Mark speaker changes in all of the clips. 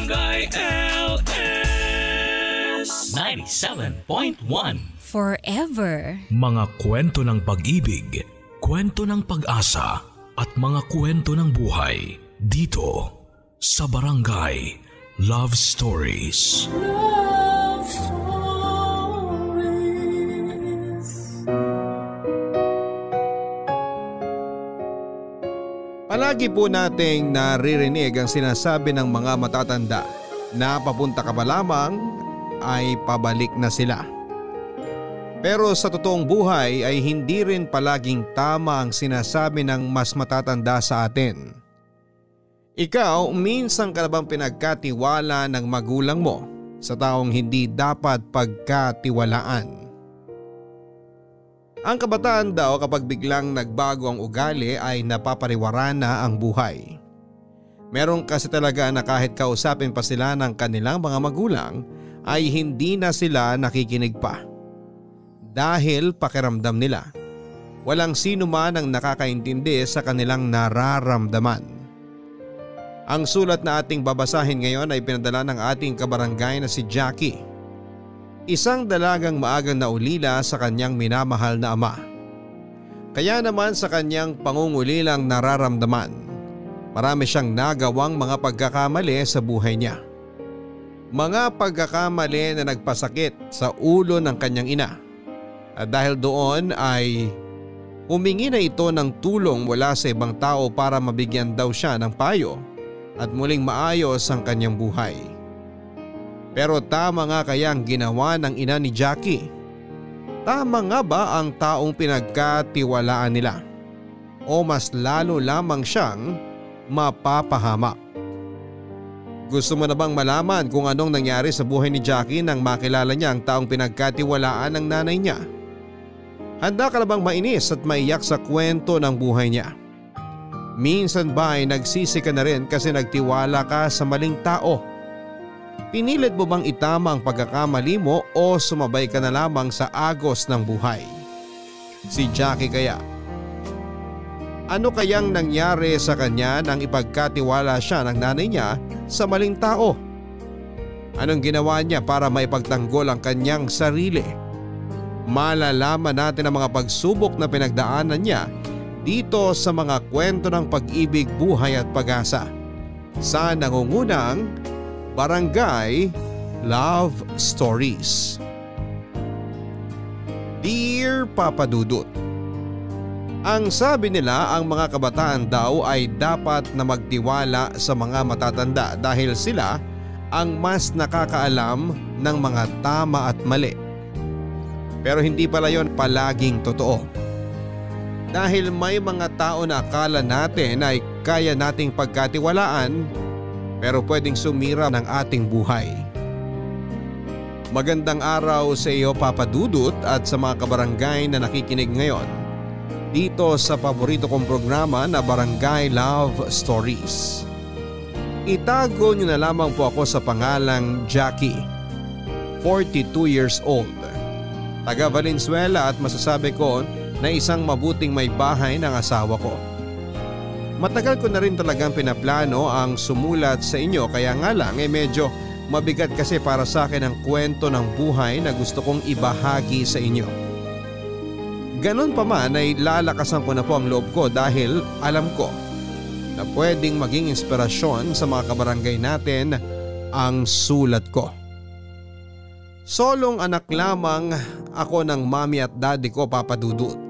Speaker 1: Barangay LS 97.1
Speaker 2: Forever.
Speaker 3: Mga kwento ng pag-ibig, kwento ng pag-asa at mga kwento ng buhay dito sa Barangay Love Stories.
Speaker 4: Love Stories.
Speaker 5: Palagi po nating naririnig ang sinasabi ng mga matatanda na papunta ka ba lamang ay pabalik na sila. Pero sa totoong buhay ay hindi rin palaging tama ang sinasabi ng mas matatanda sa atin. Ikaw, minsan ka na bang pinagkatiwala ng magulang mo sa taong hindi dapat pagkatiwalaan? Ang kabataan daw kapag biglang nagbago ang ugali ay napapariwara na ang buhay. Meron kasi talaga na kahit kausapin pa sila ng kanilang mga magulang ay hindi na sila nakikinig pa. Dahil pakiramdam nila, walang sino man ang nakakaintindi sa kanilang nararamdaman. Ang sulat na ating babasahin ngayon ay pinadala ng ating kabarangay na si Jackie. Isang dalagang maagang naulila sa kanyang minamahal na ama. Kaya naman sa kanyang pangungulilang nararamdaman, marami siyang nagawang mga pagkakamali sa buhay niya. Mga pagkakamali na nagpasakit sa ulo ng kanyang ina. At dahil doon ay humingi na ito ng tulong mula sa ibang tao para mabigyan daw siya ng payo at muling maayos ang kanyang buhay. Pero tama nga kaya ang ginawa ng ina ni Jackie? Tama nga ba ang taong pinagkatiwalaan nila? O mas lalo lamang siyang mapapahamak? Gusto mo na bang malaman kung anong nangyari sa buhay ni Jackie nang makilala niya ang taong pinagkatiwalaan ng nanay niya? Handa ka na bang mainis at maiyak sa kwento ng buhay niya? Minsan ba ay nagsisi ka na rin kasi nagtiwala ka sa maling tao? Pinilit mo bang itama ang pagkakamali mo o sumabay ka na lamang sa agos ng buhay? Si Jackie kaya. Ano kayang nangyari sa kanya nang ipagkatiwala siya ng nanay niya sa maling tao? Anong ginawa niya para maipagtanggol ang kanyang sarili? Malalaman natin ang mga pagsubok na pinagdaanan niya dito sa mga kwento ng pag-ibig, buhay at pag-asa sa nangungunang Barangay Love Stories. Dear Papa Dudut, ang sabi nila ang mga kabataan daw ay dapat na magtiwala sa mga matatanda dahil sila ang mas nakakaalam ng mga tama at mali. Pero hindi pala yon palaging totoo. Dahil may mga tao na akala natin ay kaya nating pagkatiwalaan pero pwedeng sumira ng ating buhay. Magandang araw sa iyo Papa Dudut at sa mga kabarangay na nakikinig ngayon dito sa paborito kong programa na Barangay Love Stories. Itago niyo na lamang po ako sa pangalang Jackie, 42 years old. Taga Valenzuela at masasabi ko na isang mabuting may bahay ng asawa ko. Matagal ko na rin talagang pinaplano ang sumulat sa inyo kaya nga lang medyo mabigat kasi para sa akin ang kwento ng buhay na gusto kong ibahagi sa inyo. Ganon pa man ay lalakasan ko na po ang loob ko dahil alam ko na pwedeng maging inspirasyon sa mga kabarangay natin ang sulat ko. Solong anak lamang ako ng mami at daddy ko Papa Dudut.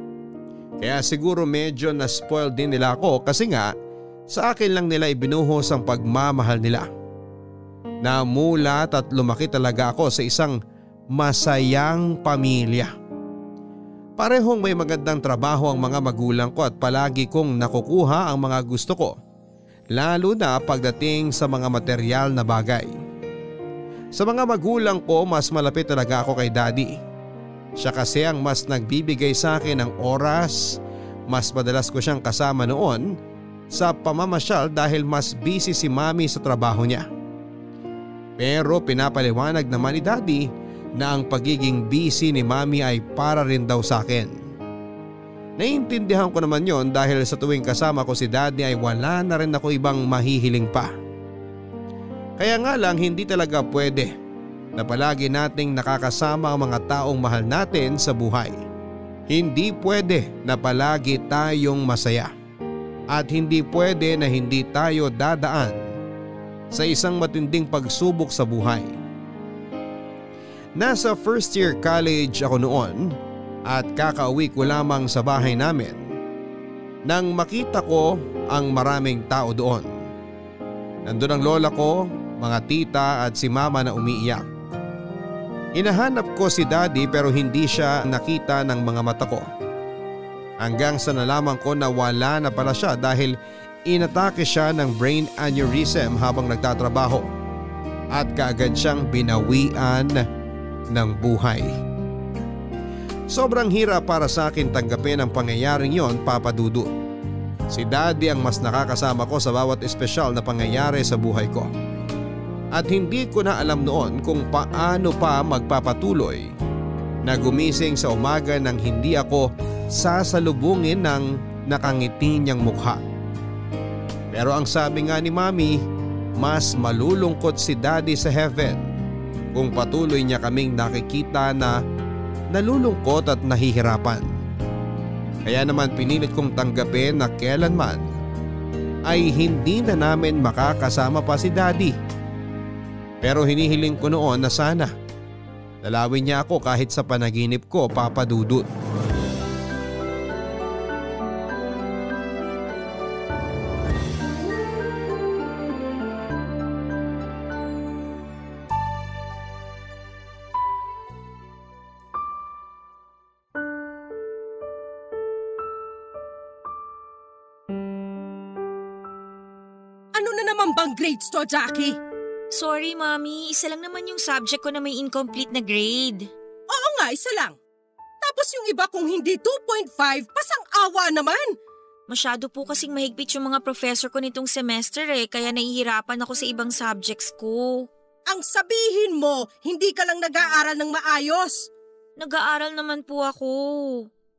Speaker 5: Kaya siguro medyo na-spoil din nila ako kasi nga sa akin lang nila ibinuhos ang pagmamahal nila. Namulat at lumaki talaga ako sa isang masayang pamilya. Parehong may magandang trabaho ang mga magulang ko at palagi kong nakukuha ang mga gusto ko, lalo na pagdating sa mga material na bagay. Sa mga magulang ko mas malapit talaga ako kay daddy. Siya kasi ang mas nagbibigay sa akin ng oras, mas madalas ko siyang kasama noon sa pamamasyal dahil mas busy si mami sa trabaho niya. Pero pinapaliwanag naman ni daddy na ang pagiging busy ni mami ay para rin daw sa akin. Naiintindihan ko naman yon dahil sa tuwing kasama ko si daddy ay wala na rin ako ibang mahihiling pa. Kaya nga lang hindi talaga pwede na palagi nating nakakasama ang mga taong mahal natin sa buhay. Hindi pwede na palagi tayong masaya. At hindi pwede na hindi tayo dadaan sa isang matinding pagsubok sa buhay. Nasa first year college ako noon at kakauwi ko lamang sa bahay namin nang makita ko ang maraming tao doon. Nandun ang lola ko, mga tita at si mama na umiiyak. Hinahanap ko si daddy pero hindi siya nakita ng mga mata ko. Hanggang sa nalaman ko na wala na pala siya dahil inatake siya ng brain aneurysm habang nagtatrabaho at kaagad siyang binawian ng buhay. Sobrang hirap para sa akin tanggapin ang pangyayaring yon, Papa Dudut. Si daddy ang mas nakakasama ko sa bawat espesyal na pangyayari sa buhay ko. At hindi ko na alam noon kung paano pa magpapatuloy na gumising sa umaga nang hindi ako sasalubungin ng nakangiti niyang mukha. Pero ang sabi nga ni Mami, mas malulungkot si Daddy sa heaven kung patuloy niya kaming nakikita na nalulungkot at nahihirapan. Kaya naman pinilit kong tanggapin na kailanman ay hindi na namin makakasama pa si Daddy. Pero hinihiling ko noon na sana dalawin niya ako kahit sa panaginip ko, Papa Dudut.
Speaker 6: Ano na naman bang grades to, Jackie?
Speaker 2: Sorry, Mommy. Isa lang naman yung subject ko na may incomplete na grade.
Speaker 6: Oo nga, isa lang. Tapos yung iba kung hindi 2.5, pasang-awa naman.
Speaker 2: Masyado po kasing mahigpit yung mga professor ko nitong semester kaya nahihirapan ako sa ibang subjects ko.
Speaker 6: Ang sabihin mo, hindi ka lang nag-aaral ng maayos.
Speaker 2: Nag-aaral naman po ako.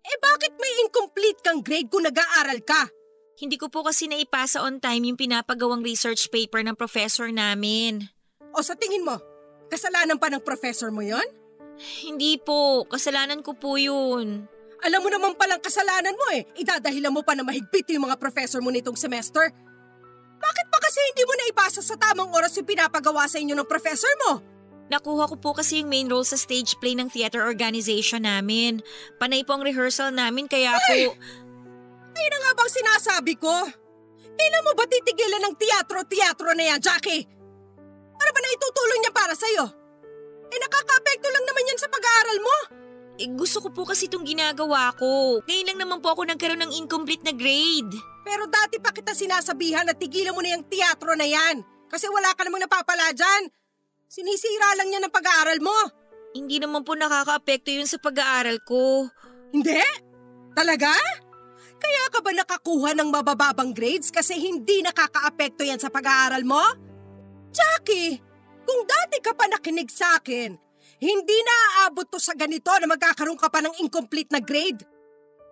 Speaker 6: Eh bakit may incomplete kang grade kung nag-aaral ka?
Speaker 2: Hindi ko po kasi naipasa on time yung pinapagawang research paper ng professor namin.
Speaker 6: O sa tingin mo, kasalanan pa ng professor mo yon?
Speaker 2: Hindi po, kasalanan ko po yun.
Speaker 6: Alam mo naman palang kasalanan mo idadahilan mo pa na mahigpit yung mga professor mo nitong semester. Bakit pa kasi hindi mo naipasa sa tamang oras yung pinapagawa sa inyo ng professor mo?
Speaker 2: Nakuha ko po kasi yung main role sa stage play ng theater organization namin. Panay po ang rehearsal namin kaya po…
Speaker 6: Ayun na nga bang sinasabi ko? Kailan mo ba titigilan ng teatro-teatro na yan, Jackie? Ano ba na itutulong niya para sa'yo? Nakaka-apekto lang naman yan sa pag-aaral mo.
Speaker 2: Gusto ko po kasi itong ginagawa ko. Ngayon lang naman po ako nagkaroon ng incomplete na grade.
Speaker 6: Pero dati pa kita sinasabihan na tigilan mo na yung teatro na yan. Kasi wala ka namang napapala dyan. Sinisira lang yan ng pag-aaral mo.
Speaker 2: Hindi naman po nakaka-apekto yun sa pag-aaral ko.
Speaker 6: Hindi? Talaga? Kaya ka ba nakakuha ng mabababang grades kasi hindi nakaka-apekto yan sa pag-aaral mo? Jackie, kung dati ka pa nakinig sa akin, hindi na-aabot to sa ganito na magkakaroon ka pa ng incomplete na grade.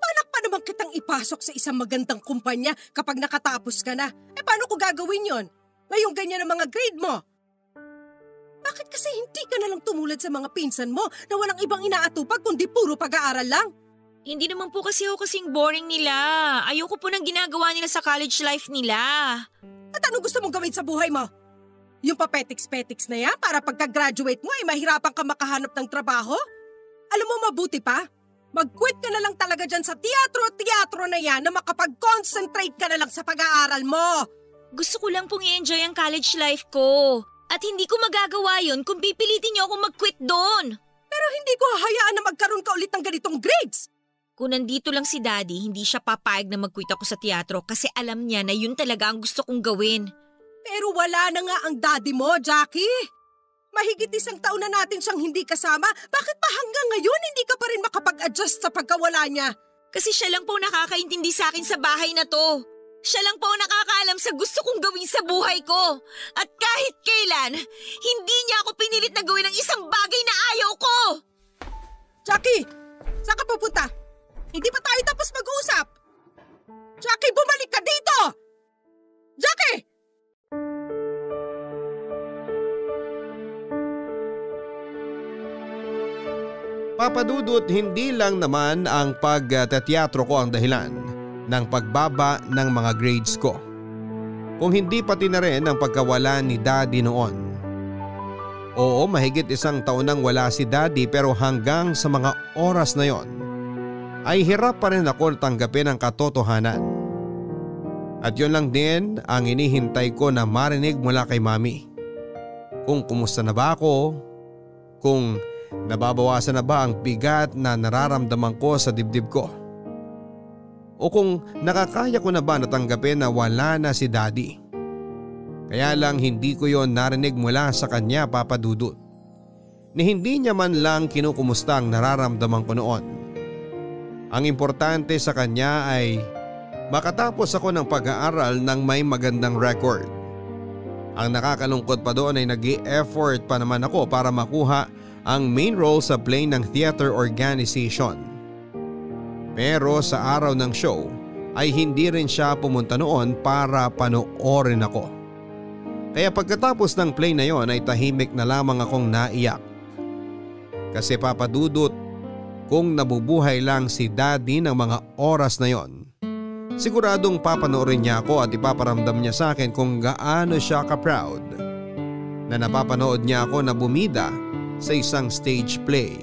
Speaker 6: Paano pa naman kitang ipasok sa isang magandang kumpanya kapag nakatapos ka na? Paano ko gagawin yon? Ngayong ganyan ang mga grade mo. Bakit kasi hindi ka na lang tumulad sa mga pinsan mo na walang ibang inaatupag kundi puro pag-aaral lang?
Speaker 2: Hindi naman po kasi ako kasing boring nila. Ayoko po ng ginagawa nila sa college life nila.
Speaker 6: At ano gusto mong gawin sa buhay mo? Yung papetiks-petiks na yan para pagka-graduate mo mahirapan ka makahanap ng trabaho? Alam mo mabuti pa? Mag-quit ka na lang talaga dyan sa teatro na yan na makapag-concentrate ka na lang sa pag-aaral mo.
Speaker 2: Gusto ko lang pong i-enjoy ang college life ko. At hindi ko magagawa yun kung pipilitin niyo ako mag-quit doon.
Speaker 6: Pero hindi ko hahayaan na magkaroon ka ulit ng ganitong grades.
Speaker 2: Kung nandito lang si Daddy, hindi siya papayag na mag-quit ako sa teatro kasi alam niya na yun talaga ang gusto kong gawin.
Speaker 6: Pero wala na nga ang daddy mo, Jackie. Mahigit 1 taon na natin siyang hindi kasama. Bakit pa hanggang ngayon hindi ka pa rin makapag-adjust sa pagkawala niya?
Speaker 2: Kasi siya lang po nakakaintindi sa akin sa bahay na to. Siya lang po nakakaalam sa gusto kong gawin sa buhay ko. At kahit kailan, hindi niya ako pinilit na gawin ang isang bagay na ayaw ko.
Speaker 6: Jackie, saan ka pupunta? Hindi pa tayo tapos mag-uusap. Jackie, bumalik ka dito! Jackie!
Speaker 5: Papa Dudut, hindi lang naman ang pagteteatro ko ang dahilan ng pagbaba ng mga grades ko. Kung hindi pati na rin ang pagkawala ni Daddy noon. Oo, mahigit 1 taon nang wala si Daddy pero hanggang sa mga oras na yon ay hirap pa rin ako tanggapin ang katotohanan. At yun lang din ang inihintay ko na marinig mula kay Mami. Kung kumusta na ba ako, kung nababawasan na ba ang bigat na nararamdaman ko sa dibdib ko. O kung nakakaya ko na ba natanggapin na wala na si Daddy. Kaya lang hindi ko yon narinig mula sa kanya, Papa Dudut. Ni hindi niya man lang kinukumusta ang nararamdaman ko noon. Ang importante sa kanya ay makatapos ako ng pag-aaral ng may magandang record. Ang nakakalungkot pa doon ay nag-i-effort pa naman ako para makuha ang main role sa play ng theater organization. Pero sa araw ng show ay hindi rin siya pumunta noon para panoorin ako. Kaya pagkatapos ng play na yon ay tahimik na lamang akong naiyak. Kasi Papa Dudut, kung nabubuhay lang si Daddy ng mga oras na yon, siguradong papanoorin niya ako at ipaparamdam niya sa akin kung gaano siya ka-proud na napapanood niya ako na bumida sa isang stage play.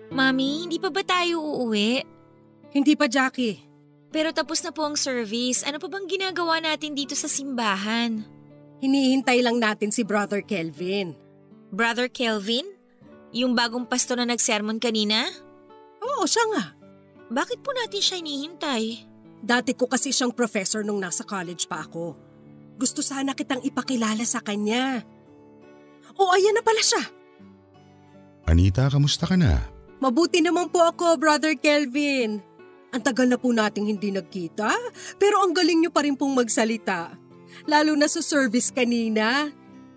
Speaker 2: Mami, hindi pa ba tayo uuwi?
Speaker 6: Hindi pa, Jackie.
Speaker 2: Pero tapos na po ang service. Ano pa bang ginagawa natin dito sa simbahan?
Speaker 6: Hinihintay lang natin si Brother Kelvin.
Speaker 2: Brother Kelvin? Yung bagong pasto na nagsermon kanina?
Speaker 6: Oo, siya nga.
Speaker 2: Bakit po natin siya hinihintay?
Speaker 6: Dati ko kasi siyang professor nung nasa college pa ako. Gusto sana kitang ipakilala sa kanya. O ayan na pala siya.
Speaker 7: Anita, kamusta ka na?
Speaker 6: Mabuti naman po ako, Brother Kelvin. Ang tagal na po nating hindi nagkita, pero ang galing niyo pa rin pong magsalita. Lalo na sa service kanina.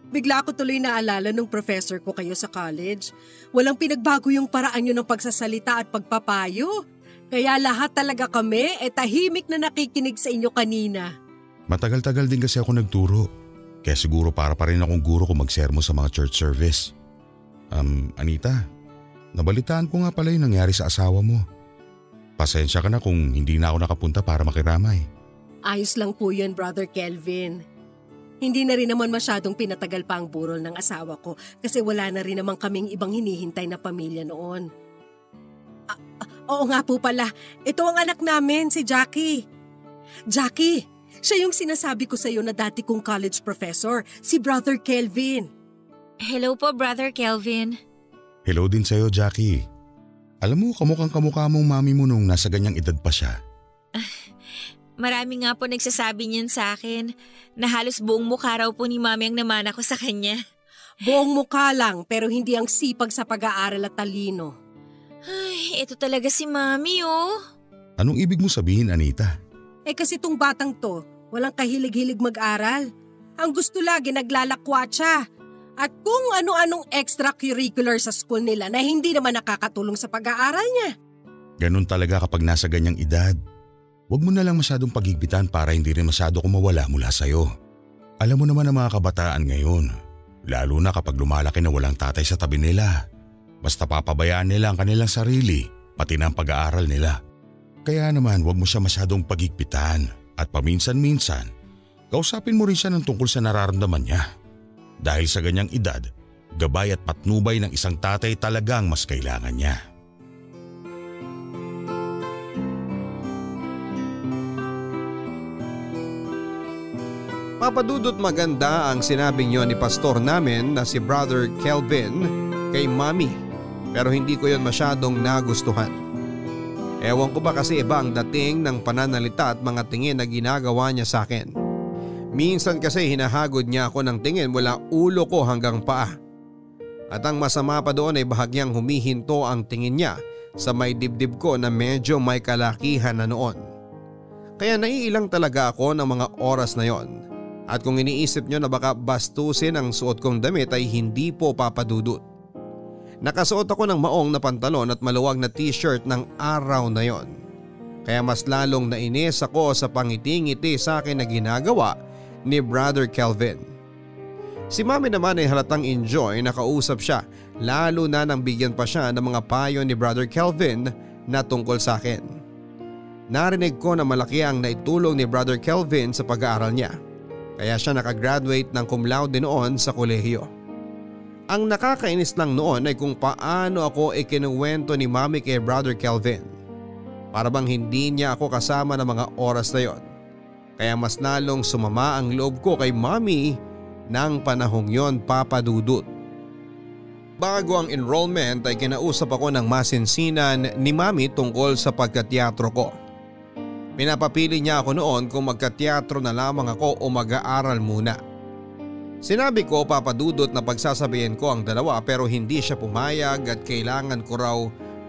Speaker 6: Bigla ko tuloy naalala nung professor ko kayo sa college. Walang pinagbago yung paraan niyo ng pagsasalita at pagpapayo. Kaya lahat talaga kami tahimik na nakikinig sa inyo kanina.
Speaker 7: Matagal-tagal din kasi ako nagturo. Kaya siguro para pa rin akong guro kung magsermo sa mga church service. Anita, nabalitaan ko nga pala yung nangyari sa asawa mo. Pasensya ka na kung hindi na ako nakapunta para makiramay.
Speaker 6: Ayos lang po yun, Brother Kelvin. Hindi na rin naman masyadong pinatagal pa ang burol ng asawa ko kasi wala na rin naman kaming ibang hinihintay na pamilya noon. Oo nga po pala, ito ang anak namin, si Jackie. Jackie, siya yung sinasabi ko sa iyo na dati kong college professor, si Brother Kelvin.
Speaker 2: Hello po, Brother Kelvin.
Speaker 7: Hello din sa'yo, Jackie. Alam mo, kamukhang-kamukha mong mami mo nung nasa ganyang edad pa siya.
Speaker 2: Marami nga po nagsasabi niyan sa akin na halos buong mukha raw po ni Mami ang namana ko sa kanya.
Speaker 6: Buong mukha lang pero hindi ang sipag sa pag-aaral at talino.
Speaker 2: Ay, ito talaga si Mami oh.
Speaker 7: Anong ibig mo sabihin, Anita?
Speaker 6: Kasi tong batang to, walang kahilig-hilig mag-aral. Ang gusto lagi naglalakwatsa. At kung ano-anong extracurricular sa school nila na hindi naman nakakatulong sa pag-aaral niya.
Speaker 7: Ganun talaga kapag nasa ganyang edad. Huwag mo na lang masyadong paghigpitan para hindi rin masyado kumawala mula sa'yo. Alam mo naman ang mga kabataan ngayon, lalo na kapag lumalaki na walang tatay sa tabi nila. Basta papabayaan nila ang kanilang sarili, pati na ang pag-aaral nila. Kaya naman huwag mo siya masyadong paghigpitan at paminsan-minsan, kausapin mo rin siya ng tungkol sa nararamdaman niya. Dahil sa ganyang edad, gabay at patnubay ng isang tatay talagang mas kailangan niya.
Speaker 5: Papa Dudut, maganda ang sinabing yon ni pastor namin na si Brother Kelvin kay Mami, pero hindi ko yon masyadong nagustuhan. Ewan ko ba kasi iba ang dating ng pananalita at mga tingin na ginagawa niya sa akin. Minsan kasi hinahagod niya ako ng tingin mula ulo ko hanggang paa. At ang masama pa doon ay bahagyang humihinto ang tingin niya sa may dibdib ko na medyo may kalakihan na noon. Kaya naiilang talaga ako ng mga oras na yon. At kung iniisip nyo na baka bastusin ang suot kong damit ay hindi po, Papa Dudut. Nakasuot ako ng maong na pantalon at maluwag na t-shirt ng araw na yon. Kaya mas lalong nainis ako sa pangiti-ngiti sa akin na ginagawa ni Brother Kelvin. Si Mami naman ay halatang enjoy na kausap siya, lalo na nang bigyan pa siya ng mga payo ni Brother Kelvin na tungkol sa akin. Narinig ko na malaki ang naitulong ni Brother Kelvin sa pag-aaral niya, kaya siya nakagraduate ng cum laude noon sa kolehiyo. Ang nakakainis lang noon ay kung paano ako ikinuwento ni Mami kay Brother Kelvin. Para bang hindi niya ako kasama ng mga oras na yon. Kaya mas lalong sumama ang loob ko kay Mami ng panahong yon, Papa Dudut. Bago ang enrollment ay kinausap ako ng masinsinan ni Mami tungkol sa pagkateatro ko. Pinapapili niya ako noon kung magkateatro na lamang ako o mag-aaral muna. Sinabi ko, Papa Dudut, na pagsasabihin ko ang dalawa pero hindi siya pumayag at kailangan ko raw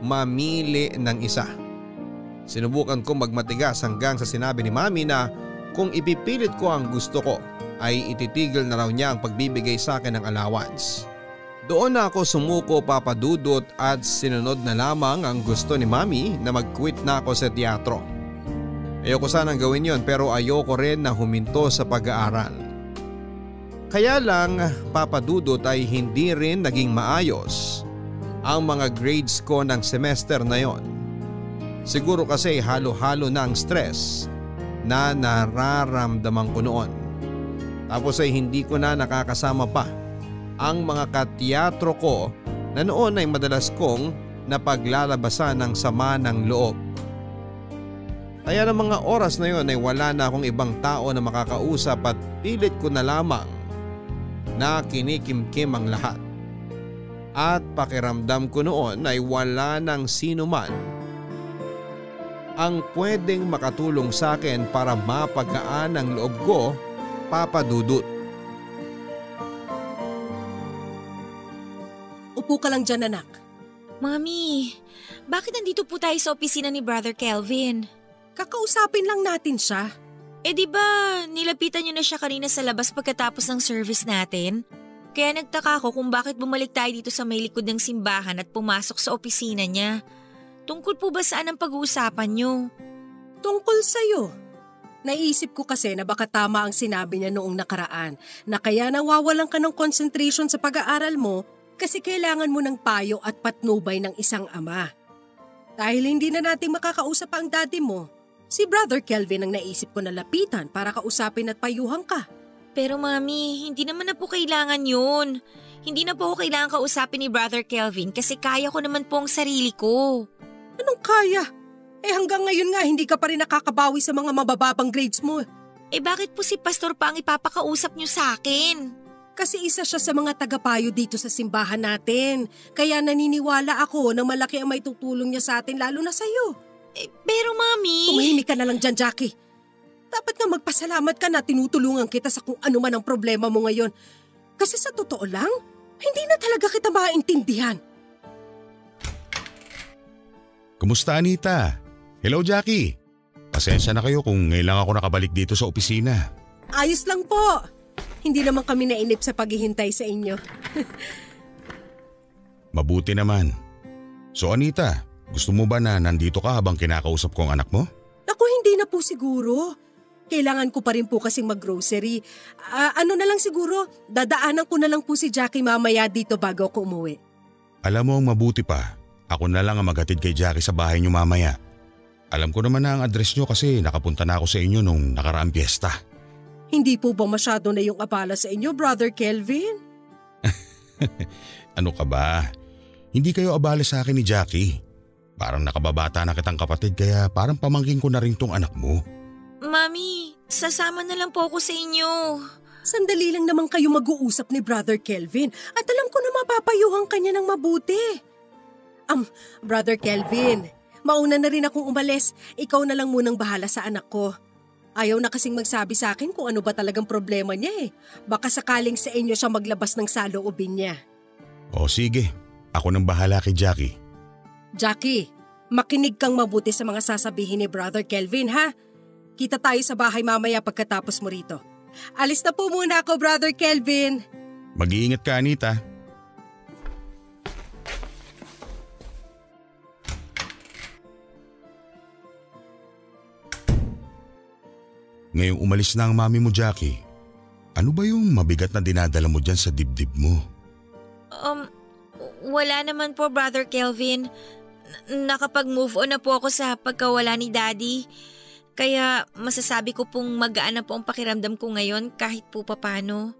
Speaker 5: mamili ng isa. Sinubukan ko magmatigas hanggang sa sinabi ni Mami na kung ipipilit ko ang gusto ko ay ititigil na raw niya ang pagbibigay sa akin ng allowance. Doon na ako sumuko, Papa Dudut, at sinunod na lamang ang gusto ni Mami na mag-quit na ako sa teatro. Ayoko sanang gawin yon pero ayoko rin na huminto sa pag-aaral. Kaya lang, Papa Dudut, ay hindi rin naging maayos ang mga grades ko ng semester na yon. Siguro kasi halo-halo na ang stress na nararamdaman ko noon. Tapos ay hindi ko na nakakasama pa ang mga kateatro ko na noon ay madalas kong napaglalabasan ng sama ng loob. Kaya ng mga oras na yon ay wala na akong ibang tao na makakausap at pilit ko na lamang na kinikimkim ang lahat. At pakiramdam ko noon ay wala nang sino man ang pwedeng makatulong sa akin para mapagaan ang loob ko, Papa Dudut.
Speaker 6: Upo ka lang dyan, anak.
Speaker 2: Mami, bakit nandito po tayo sa opisina ni Brother Kelvin?
Speaker 6: Kakausapin lang natin siya.
Speaker 2: Di ba nilapitan niyo na siya kanina sa labas pagkatapos ng service natin? Kaya nagtaka ako kung bakit bumalik tayo dito sa may likod ng simbahan at pumasok sa opisina niya. Tungkol po ba saan ang pag-uusapan niyo?
Speaker 6: Tungkol sa'yo. Naisip ko kasi na baka tama ang sinabi niya noong nakaraan na kaya nawawalan ka ng concentration sa pag-aaral mo kasi kailangan mo ng payo at patnubay ng isang ama. Dahil hindi na natin makakausap ang daddy mo, si Brother Kelvin ang naisip ko na lapitan para kausapin at payuhan ka.
Speaker 2: Pero Mami, hindi naman na po kailangan yun. Hindi na po ako kailangan kausapin ni Brother Kelvin kasi kaya ko naman po ang sarili ko.
Speaker 6: Anong kaya? Hanggang ngayon nga hindi ka pa rin nakakabawi sa mga mabababang grades mo.
Speaker 2: Bakit po si Pastor pa ang ipapakausap niyo sa akin?
Speaker 6: Kasi isa siya sa mga tagapayo dito sa simbahan natin. Kaya naniniwala ako na malaki ang may tutulong niya sa atin lalo na sa'yo.
Speaker 2: Pero Mami…
Speaker 6: Tumahimik ka na lang dyan, Jackie. Dapat nga magpasalamat ka na tinutulungan kita sa kung ano man ang problema mo ngayon. Kasi sa totoo lang, hindi na talaga kita maintindihan.
Speaker 7: Kumusta, Anita? Hello, Jackie. Pasensya na kayo kung ngayon lang ako nakabalik dito sa opisina.
Speaker 6: Ayos lang po. Hindi naman kami nainip sa paghihintay sa inyo.
Speaker 7: Mabuti naman. So Anita, gusto mo ba na nandito ka habang kinakausap ko ang anak mo?
Speaker 6: Naku, hindi na po siguro. Kailangan ko pa rin po kasing mag-grocery. Ano na lang siguro, dadaanan ko na lang po si Jackie mamaya dito bago ako umuwi.
Speaker 7: Alam mo ang mabuti pa, ako na lang ang maghatid kay Jackie sa bahay niyo mamaya. Alam ko naman na ang address niyo kasi nakapunta na ako sa inyo nung nakaraang piyesta.
Speaker 6: Hindi po ba masyado na yung abala sa inyo, Brother Kelvin?
Speaker 7: Ano ka ba? Hindi kayo abala sa akin ni Jackie. Parang nakababata na kitang kapatid kaya parang pamangkin ko na rin tong anak mo.
Speaker 2: Mami, sasama na lang po ako sa inyo.
Speaker 6: Sandali lang naman kayo mag-uusap ni Brother Kelvin at alam ko na mapapayuhan kanya ng mabuti. Brother Kelvin, mauna na rin akong umalis. Ikaw na lang munang bahala sa anak ko. Ayaw na kasing magsabi sa akin kung ano ba talagang problema niya eh. Baka sakaling sa inyo siya maglabas ng saloobin niya.
Speaker 7: O sige, ako nang bahala kay Jackie.
Speaker 6: Jackie, makinig kang mabuti sa mga sasabihin ni Brother Kelvin ha. Kita tayo sa bahay mamaya pagkatapos mo rito. Alis na po muna ako, Brother Kelvin.
Speaker 7: Mag-iingat ka, Anita. Ngayong umalis na ang mami mo, Jackie, Ano ba yung mabigat na dinadala mo dyan sa dibdib mo?
Speaker 2: Wala naman po, Brother Kelvin. Nakapag-move on na po ako sa pagkawala ni Daddy. Kaya masasabi ko pong magaan na po ang pakiramdam ko ngayon kahit po papano.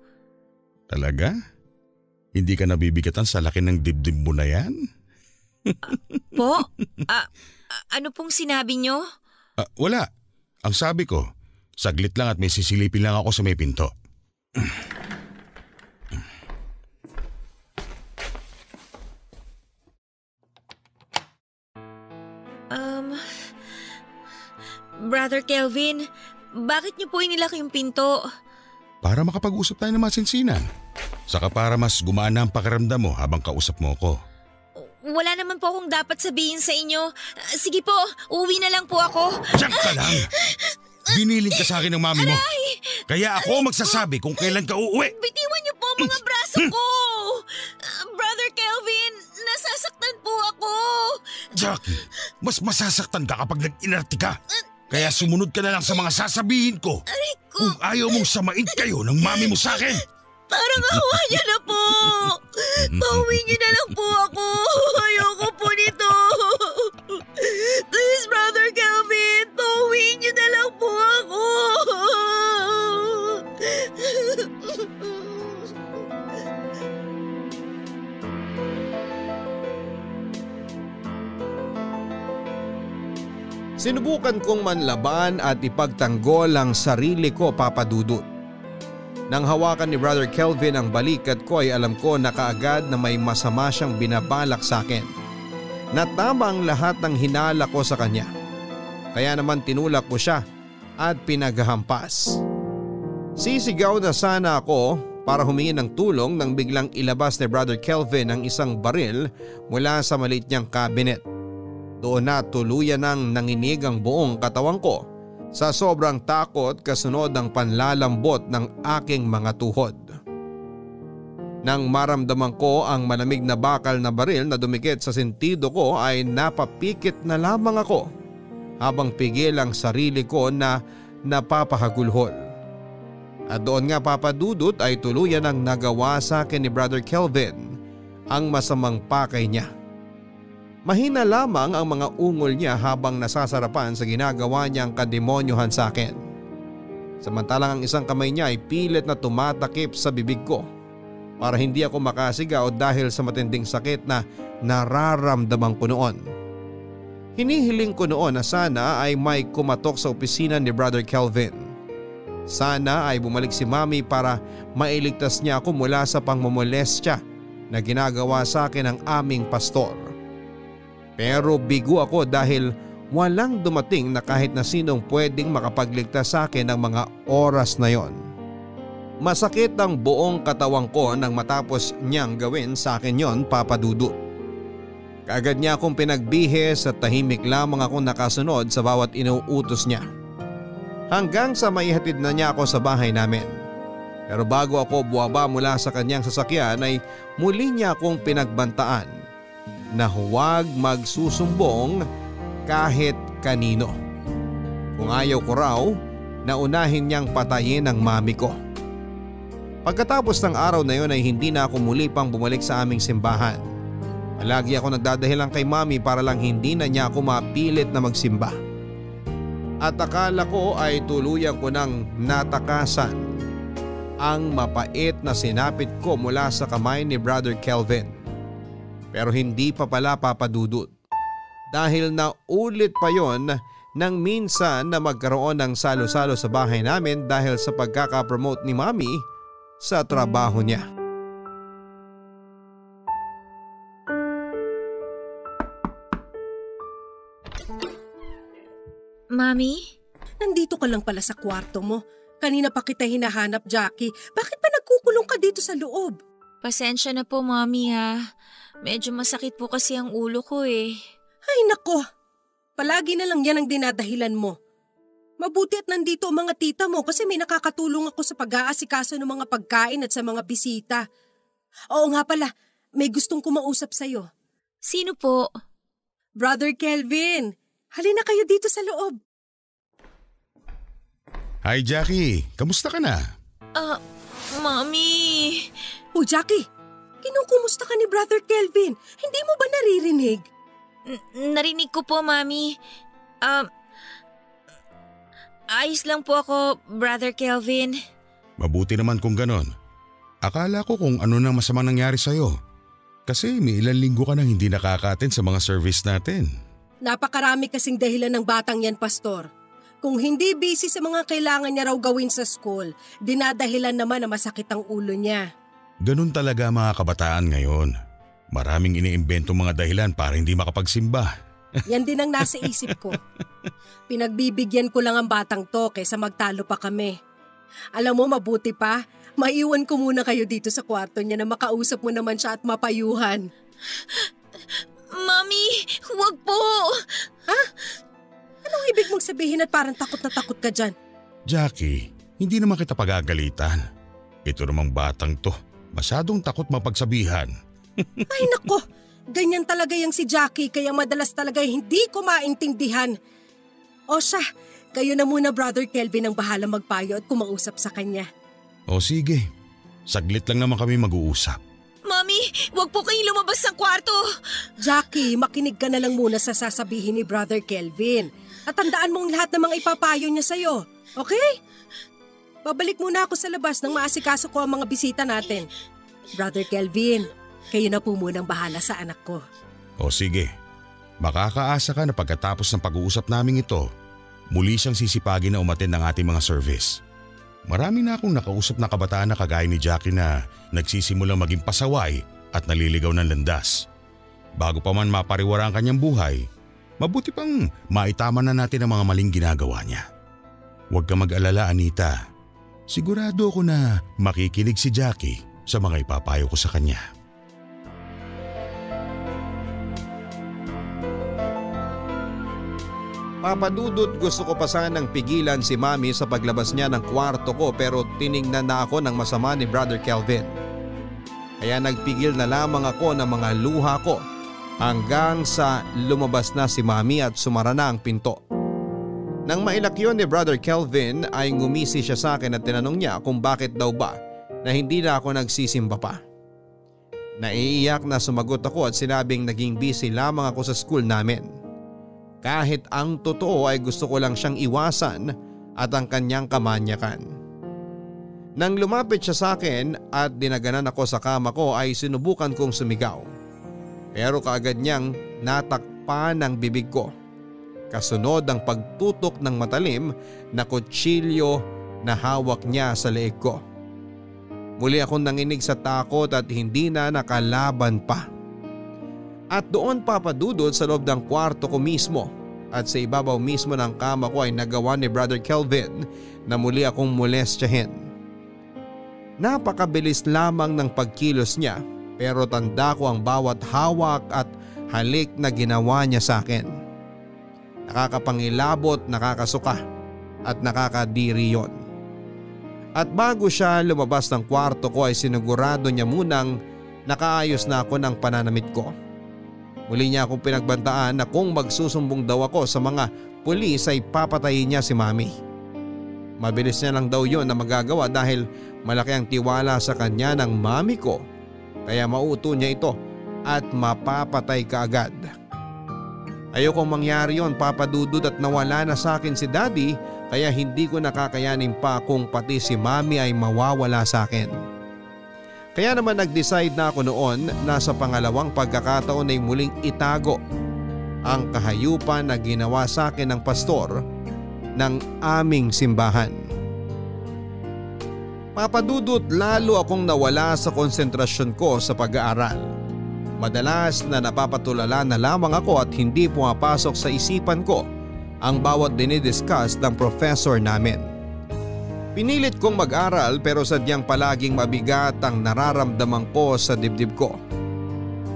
Speaker 7: Talaga? Hindi ka nabibigatan sa laki ng dibdib mo na yan?
Speaker 2: Po? Ano pong sinabi nyo?
Speaker 7: Wala. Ang sabi ko, saglit lang at may sisilipin lang ako sa may pinto.
Speaker 2: Brother Kelvin, bakit niyo po inilak yung pinto?
Speaker 7: Para makapag-usap tayo ng masinsinan. Saka para mas gumana ang pakiramdam mo habang kausap mo ko.
Speaker 2: Wala naman po akong dapat sabihin sa inyo. Sige po, uwi na lang po ako.
Speaker 7: Diyan ka lang! Biniling ka sa akin ng mami mo. Kaya ako magsasabi kung kailan ka uuwi.
Speaker 2: Bitiwan niyo po mga braso ko. Brother Kelvin, nasasaktan po ako.
Speaker 7: Jackie, mas masasaktan ka kapag nag-inarti ka. Kaya sumunod ka na lang sa mga sasabihin ko. Kung ayaw mong samain kayo ng mami mo sa akin.
Speaker 2: Parang awa niya na po. Pauwi niyo na lang po ako. Ayoko po nito. Please, Brother Kelvin, pauwi niyo na lang po ako.
Speaker 5: Sinubukan kong manlaban at ipagtanggol ang sarili ko, Papa Dudut. Nang hawakan ni Brother Kelvin ang balikat ko ay alam ko na kaagad na may masama siyang binabalak sa akin. Natama ang lahat ng hinala ko sa kanya. Kaya naman tinulak ko siya at pinaghampas. Sisigaw na sana ako para humingi ng tulong nang biglang ilabas ni Brother Kelvin ang isang baril mula sa maliit niyang cabinet. Doon na tuluyan nang nanginig ang buong katawan ko sa sobrang takot kasunod ng panlalambot ng aking mga tuhod. Nang maramdaman ko ang malamig na bakal na baril na dumikit sa sentido ko ay napapikit na lamang ako habang pigil ang sarili ko na napapahagulhol. At doon nga, Papa Dudut, ay tuluyan ang nagawa sa akin ni Brother Kelvin ang masamang pakay niya. Mahina lamang ang mga ungol niya habang nasasarapan sa ginagawa niyang kademonyohan sa akin. Samantalang ang isang kamay niya ay pilit na tumatakip sa bibig ko para hindi ako makasigaw dahil sa matinding sakit na nararamdaman ko noon. Hinihiling ko noon na sana ay may kumatok sa opisina ni Brother Kelvin. Sana ay bumalik si Mami para mailigtas niya ako mula sa pangmomolestya na ginagawa sa akin ng aming pastor. Pero bigo ako dahil walang dumating na kahit na sinong pwedeng makapagligtas sa akin ng mga oras na yon. Masakit ang buong katawan ko nang matapos niyang gawin sa akin yon, Papa Dudut. Kaagad niya akong pinagbihis at tahimik lamang ako nakasunod sa bawat inuutos niya. Hanggang sa maihatid na niya ako sa bahay namin. Pero bago ako buwaba mula sa kanyang sasakyan ay muli niya akong pinagbantaan na huwag magsusumbong kahit kanino. Kung ayaw ko raw, naunahin niyang patayin ang mami ko. Pagkatapos ng araw na yon ay hindi na ako muli pang bumalik sa aming simbahan. Lagi ako nagdadahilan kay Mami para lang hindi na niya ako mapilit na magsimba. At akala ko ay tuluyan ko nang natakasan ang mapait na sinapit ko mula sa kamay ni Brother Kelvin. Pero hindi pa pala, Papa Dudut. Dahil naulit pa yon nang minsan na magkaroon ng salo-salo sa bahay namin dahil sa pagkakapromote ni Mami sa trabaho niya.
Speaker 2: Mami?
Speaker 6: Nandito ka lang pala sa kwarto mo. Kanina pa kita hinahanap, Jackie. Bakit pa nagkukulong ka dito sa loob?
Speaker 2: Pasensya na po, Mami ha. Medyo masakit po kasi ang ulo ko eh.
Speaker 6: Ay nako, palagi na lang yan ang dinadahilan mo. Mabuti at nandito ang mga tita mo kasi may nakakatulong ako sa pag-aasikaso ng mga pagkain at sa mga bisita. Oo nga pala, may gustong kumausap sa'yo.
Speaker 2: Sino po?
Speaker 6: Brother Kelvin, halina kayo dito sa loob.
Speaker 7: Hi Jackie, kamusta ka na?
Speaker 2: Mami!
Speaker 6: O Jackie, kinukumusta ka ni Brother Kelvin? Hindi mo ba naririnig?
Speaker 2: Narinig ko po, Mami. Ayos lang po ako, Brother Kelvin.
Speaker 7: Mabuti naman kung ganon. Akala ko kung ano na masamang nangyari sa'yo. Kasi may ilang linggo ka nang hindi nakaka-attend sa mga service natin.
Speaker 6: Napakarami kasing dahilan ng batang yan, Pastor. Kung hindi busy sa mga kailangan niya raw gawin sa school, dinadahilan naman na masakit ang ulo niya.
Speaker 7: Ganun talaga mga kabataan ngayon. Maraming iniimbentong mga dahilan para hindi makapagsimba.
Speaker 6: Yan din ang nasa isip ko. Pinagbibigyan ko lang ang batang to kaysa magtalo pa kami. Alam mo, mabuti pa, maiwan ko muna kayo dito sa kwarto niya na makausap mo naman siya at mapayuhan.
Speaker 2: Mami, huwag po!
Speaker 6: Ha? Anong ibig mong sabihin at parang takot na takot ka dyan?
Speaker 7: Jackie, hindi naman kita pagagalitan. Ito namang batang to, masyadong takot mapagsabihan.
Speaker 6: Ay nako, ganyan talaga yung si Jackie kaya madalas talaga hindi ko maintindihan. O siya, kayo na muna Brother Kelvin ang bahala magpayo at kumausap sa kanya.
Speaker 7: O sige, saglit lang naman kami mag-uusap.
Speaker 2: Mami, huwag po kayong lumabas ng kwarto.
Speaker 6: Jackie, makinig ka na lang muna sa sasabihin ni Brother Kelvin. At tandaan mong lahat ng mga ipapayo niya sa'yo, okay? Babalik muna ako sa labas nang maasikaso ko ang mga bisita natin. Brother Kelvin, kayo na po munang bahala sa anak ko.
Speaker 7: O sige, makakaasa ka na pagkatapos ng pag-uusap naming ito, muli siyang sisipagin na umattend ng ating mga service. Marami na akong nakausap na kabataan na kagaya ni Jackie na nagsisimulang maging pasaway at naliligaw ng landas. Bago pa man mapariwara ang kanyang buhay, mabuti pang maitama na natin ang mga maling ginagawa niya. Huwag ka mag-alala, Anita. Sigurado ako na makikinig si Jackie sa mga ipapayo ko sa kanya.
Speaker 5: Papa Dudut, gusto ko pa sanang pigilan si Mami sa paglabas niya ng kwarto ko pero tiningnan na ako ng masama ni Brother Kelvin. Kaya nagpigil na lamang ako ng mga luha ko hanggang sa lumabas na si Mami at sumara na ang pinto. Nang mailak yun ni Brother Kelvin ay ngumisi siya sa akin at tinanong niya kung bakit daw ba na hindi na ako nagsisimba pa. Naiiyak na sumagot ako at sinabing naging busy lamang ako sa school namin. Kahit ang totoo ay gusto ko lang siyang iwasan at ang kanyang kamanyakan. Nang lumapit siya sa akin at dinaganan ako sa kama ko ay sinubukan kong sumigaw. Pero kaagad niyang natakpan ang bibig ko. Kasunod ang pagtutok ng matalim na kutsilyo na hawak niya sa leeg ko. Muli akong nanginig sa takot at hindi na nakalaban pa. At doon papadudod sa loob ng kwarto ko mismo at sa ibabaw mismo ng kama ko ay nagawa ni Brother Kelvin na muli akong molestyahin. Napakabilis lamang ng pagkilos niya pero tanda ko ang bawat hawak at halik na ginawa niya sa akin. Nakakapangilabot, nakakasuka at nakakadiri yon. At bago siya lumabas ng kwarto ko ay sinigurado niya munang nakaayos na ako ng pananamit ko. Muli niya akong pinagbantaan na kung magsusumbong daw ako sa mga pulis ay papatayin niya si Mami. Mabilis niya lang daw yon na magagawa dahil malaki ang tiwala sa kanya ng mami ko kaya mauto niya ito at mapapatay kaagad. Ayokong mangyari yon, Papa Dudut, at nawala na sa akin si Daddy kaya hindi ko nakakayanin pa kung pati si Mami ay mawawala sa akin. Kaya naman nag-decide na ako noon na sa pangalawang pagkakataon ay muling itago ang kahayupan na ginawa sa akin ng pastor ng aming simbahan. Papadudot, lalo akong nawala sa konsentrasyon ko sa pag-aaral. Madalas na napapatulala na lamang ako at hindi pumapasok sa isipan ko ang bawat dinidiscuss ng professor namin. Pinilit kong mag-aral pero sadyang palaging mabigat ang nararamdaman ko sa dibdib ko.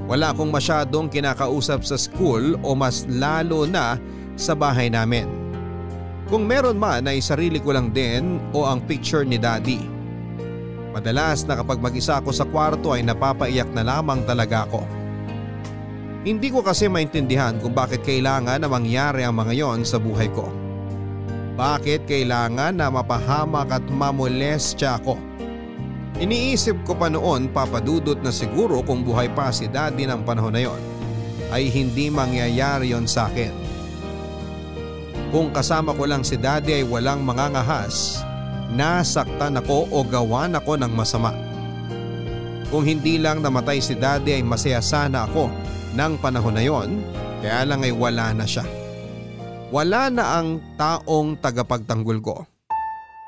Speaker 5: Wala akong masyadong kinakausap sa school o mas lalo na sa bahay namin. Kung meron man ay sarili ko lang din o ang picture ni Daddy. Madalas na kapag mag-isa ako sa kwarto ay napapaiyak na lamang talaga ako. Hindi ko kasi maintindihan kung bakit kailangan na mangyari ang mga yon sa buhay ko. Bakit kailangan na mapahamak at mamolestya ako? Iniisip ko pa noon, Papa Dudut, na siguro kung buhay pa si Daddy ng panahon na yon ay hindi mangyayari yon sa akin. Kung kasama ko lang si Daddy ay walang mangangahas, nasaktan ako o gawan ako ng masama. Kung hindi lang namatay si Daddy ay masaya sana ako ng panahon na yon, kaya lang ay wala na siya. Wala na ang taong tagapagtanggol ko.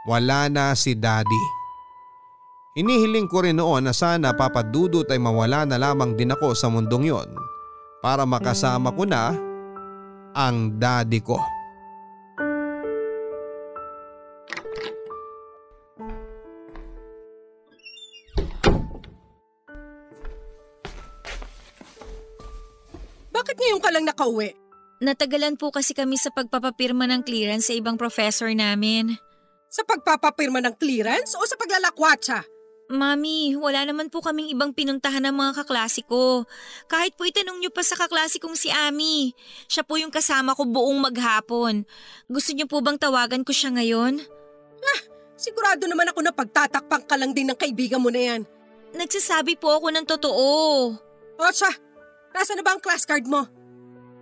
Speaker 5: Wala na si Daddy. Hinihiling ko rin noon na sana, Papa Dudut, ay mawala na lamang din ako sa mundong yon para makasama ko na ang Daddy ko.
Speaker 6: Bakit ngayon ka lang nakauwi?
Speaker 2: Natagalan po kasi kami sa pagpapapirma ng clearance sa ibang professor namin.
Speaker 6: Sa pagpapapirma ng clearance o sa paglalakwatsa?
Speaker 2: Mami, wala naman po kaming ibang pinuntahan ng mga kaklase ko. Kahit po itanong niyo pa sa kaklase kong si Ami. Siya po yung kasama ko buong maghapon. Gusto niyo po bang tawagan ko siya ngayon?
Speaker 6: Sigurado naman ako na pagtatakpang ka lang din ng kaibigan mo na yan.
Speaker 2: Nagsasabi po ako ng totoo.
Speaker 6: O siya, nasa na ba ang class card mo?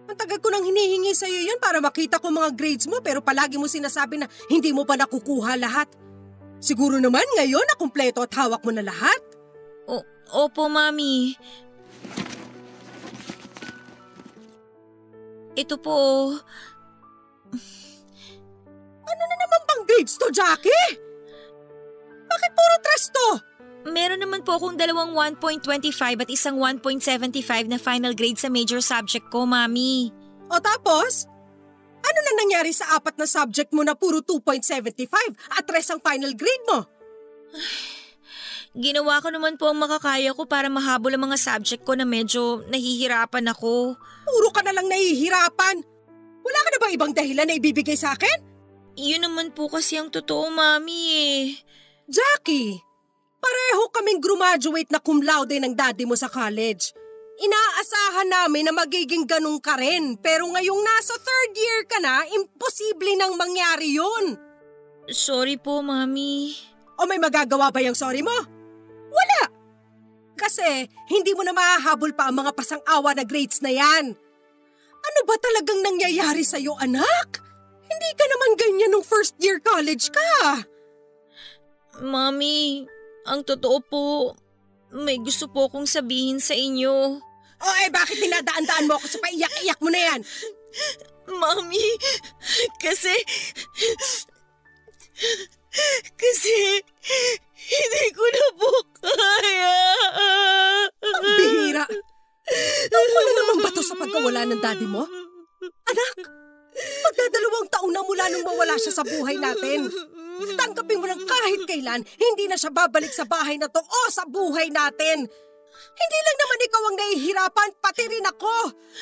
Speaker 6: Ang tagal ko nang hinihingi sa'yo yun para makita ko mga grades mo pero palagi mo sinasabi na hindi mo pa nakukuha lahat. Siguro naman ngayon na kumpleto at hawak mo na lahat?
Speaker 2: Opo, Mami. Ito po.
Speaker 6: Ano na naman bang grades to, Jackie? Bakit puro tres to?
Speaker 2: Meron naman po akong dalawang 1.25 at isang 1.75 na final grade sa major subject ko, Mami.
Speaker 6: O tapos? Ano na nangyari sa apat na subject mo na puro 2.75 at tres ang final grade mo?
Speaker 2: Ginawa ko naman po ang makakaya ko para mahabol ang mga subject ko na medyo nahihirapan ako.
Speaker 6: Puro ka na lang nahihirapan. Wala ka na bang ibang dahilan na ibibigay sa akin?
Speaker 2: Yun naman po kasi ang totoo, Mami eh.
Speaker 6: Jackie, pareho kaming graduate na cum laude ng daddy mo sa college. Inaasahan namin na magiging ganun ka rin, pero ngayong nasa third year ka na, imposible nang mangyari yun.
Speaker 2: Sorry po, Mami.
Speaker 6: O may magagawa ba yung sorry mo? Wala! Kasi hindi mo na mahahabol pa ang mga pasang-awa na grades na yan. Ano ba talagang nangyayari sa'yo, anak? Hindi ka naman ganyan nung first year college ka.
Speaker 2: Mami, ang totoo po, may gusto po akong sabihin sa inyo.
Speaker 6: O bakit dinadaan-daan mo ako sa paiyak-iyak mo na yan?
Speaker 2: Mami, kasi hindi ko na po kaya.
Speaker 6: Ang bihira. Tungkol na naman ba to sa pagkawala ng daddy mo? Anak, magdadalawang taon na mula nung mawala siya sa buhay natin. Tanggapin mo lang kahit kailan, hindi na siya babalik sa bahay na to o sa buhay natin. Hindi lang naman ikaw ang nahihirapan, pati rin ako.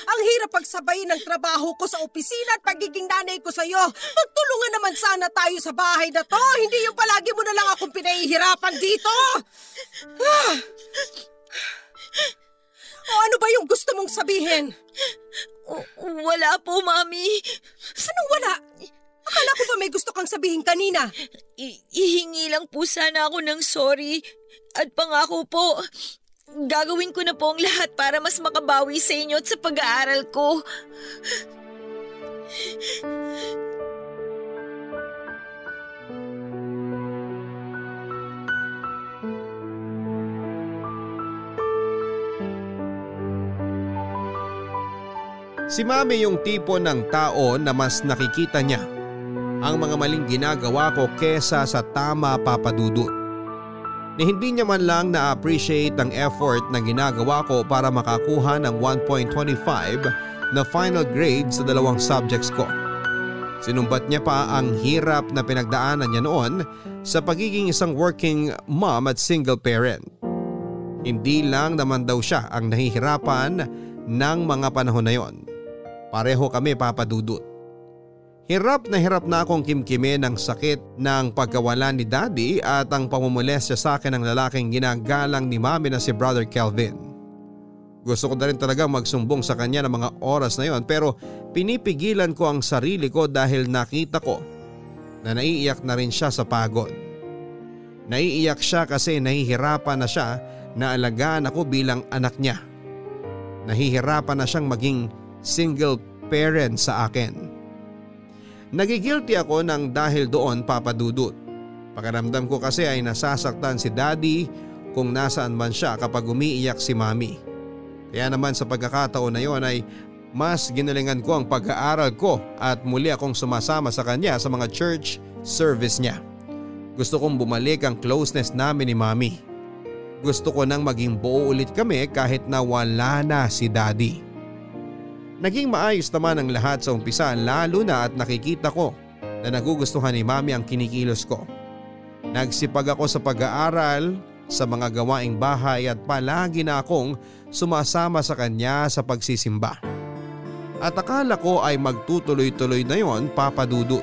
Speaker 6: Ang hirap pagsabayin ng trabaho ko sa opisina at pagiging nanay ko sa'yo. Magtulungan naman sana tayo sa bahay na to. Hindi yung palagi mo na lang akong pinahihirapan dito. O ano ba yung gusto mong sabihin?
Speaker 2: Wala po, Mami.
Speaker 6: Anong wala? Akala ko ba may gusto kang sabihin kanina?
Speaker 2: Ihingi lang po sana ako ng sorry. At pangako po, gagawin ko na po ang lahat para mas makabawi sa inyo at sa pag-aaral ko.
Speaker 5: Si Mami yung tipo ng tao na mas nakikita niya ang mga maling ginagawa ko kesa sa tama, Papa Dudut. Ni hindi niya man lang na-appreciate ang effort na ginagawa ko para makakuha ng 1.25 na final grade sa dalawang subjects ko. Sinumbat niya pa ang hirap na pinagdaanan niya noon sa pagiging isang working mom at single parent. Hindi lang naman daw siya ang nahihirapan ng mga panahon na yon. Pareho kami, Papa Dudut. Hirap na akong kimkimin ang sakit ng pagkawala ni Daddy at ang pamumulestya sa akin ng lalaking ginagalang ni Mami na si Brother Kelvin. Gusto ko na rin talaga magsumbong sa kanya ng mga oras na yon, pero pinipigilan ko ang sarili ko dahil nakita ko na naiiyak na rin siya sa pagod. Naiiyak siya kasi nahihirapan na siya na alagaan ako bilang anak niya. Nahihirapan na siyang maging single parent sa akin. Nagigilty ako ng dahil doon, Papa Dudut. Pakiramdam ko kasi ay nasasaktan si Daddy kung nasaan man siya kapag umiiyak si Mami. Kaya naman sa pagkakataon na yon ay mas ginalingan ko ang pag-aaral ko at muli akong sumasama sa kanya sa mga church service niya. Gusto kong bumalik ang closeness namin ni Mami. Gusto ko nang maging buo ulit kami kahit na wala na si Daddy. Naging maayos naman ang lahat sa umpisa, lalo na at nakikita ko na nagugustuhan ni Mami ang kinikilos ko. Nagsipag ako sa pag-aaral, sa mga gawaing bahay at palagi na akong sumasama sa kanya sa pagsisimba. At akala ko ay magtutuloy-tuloy na yon, Papa Dudut.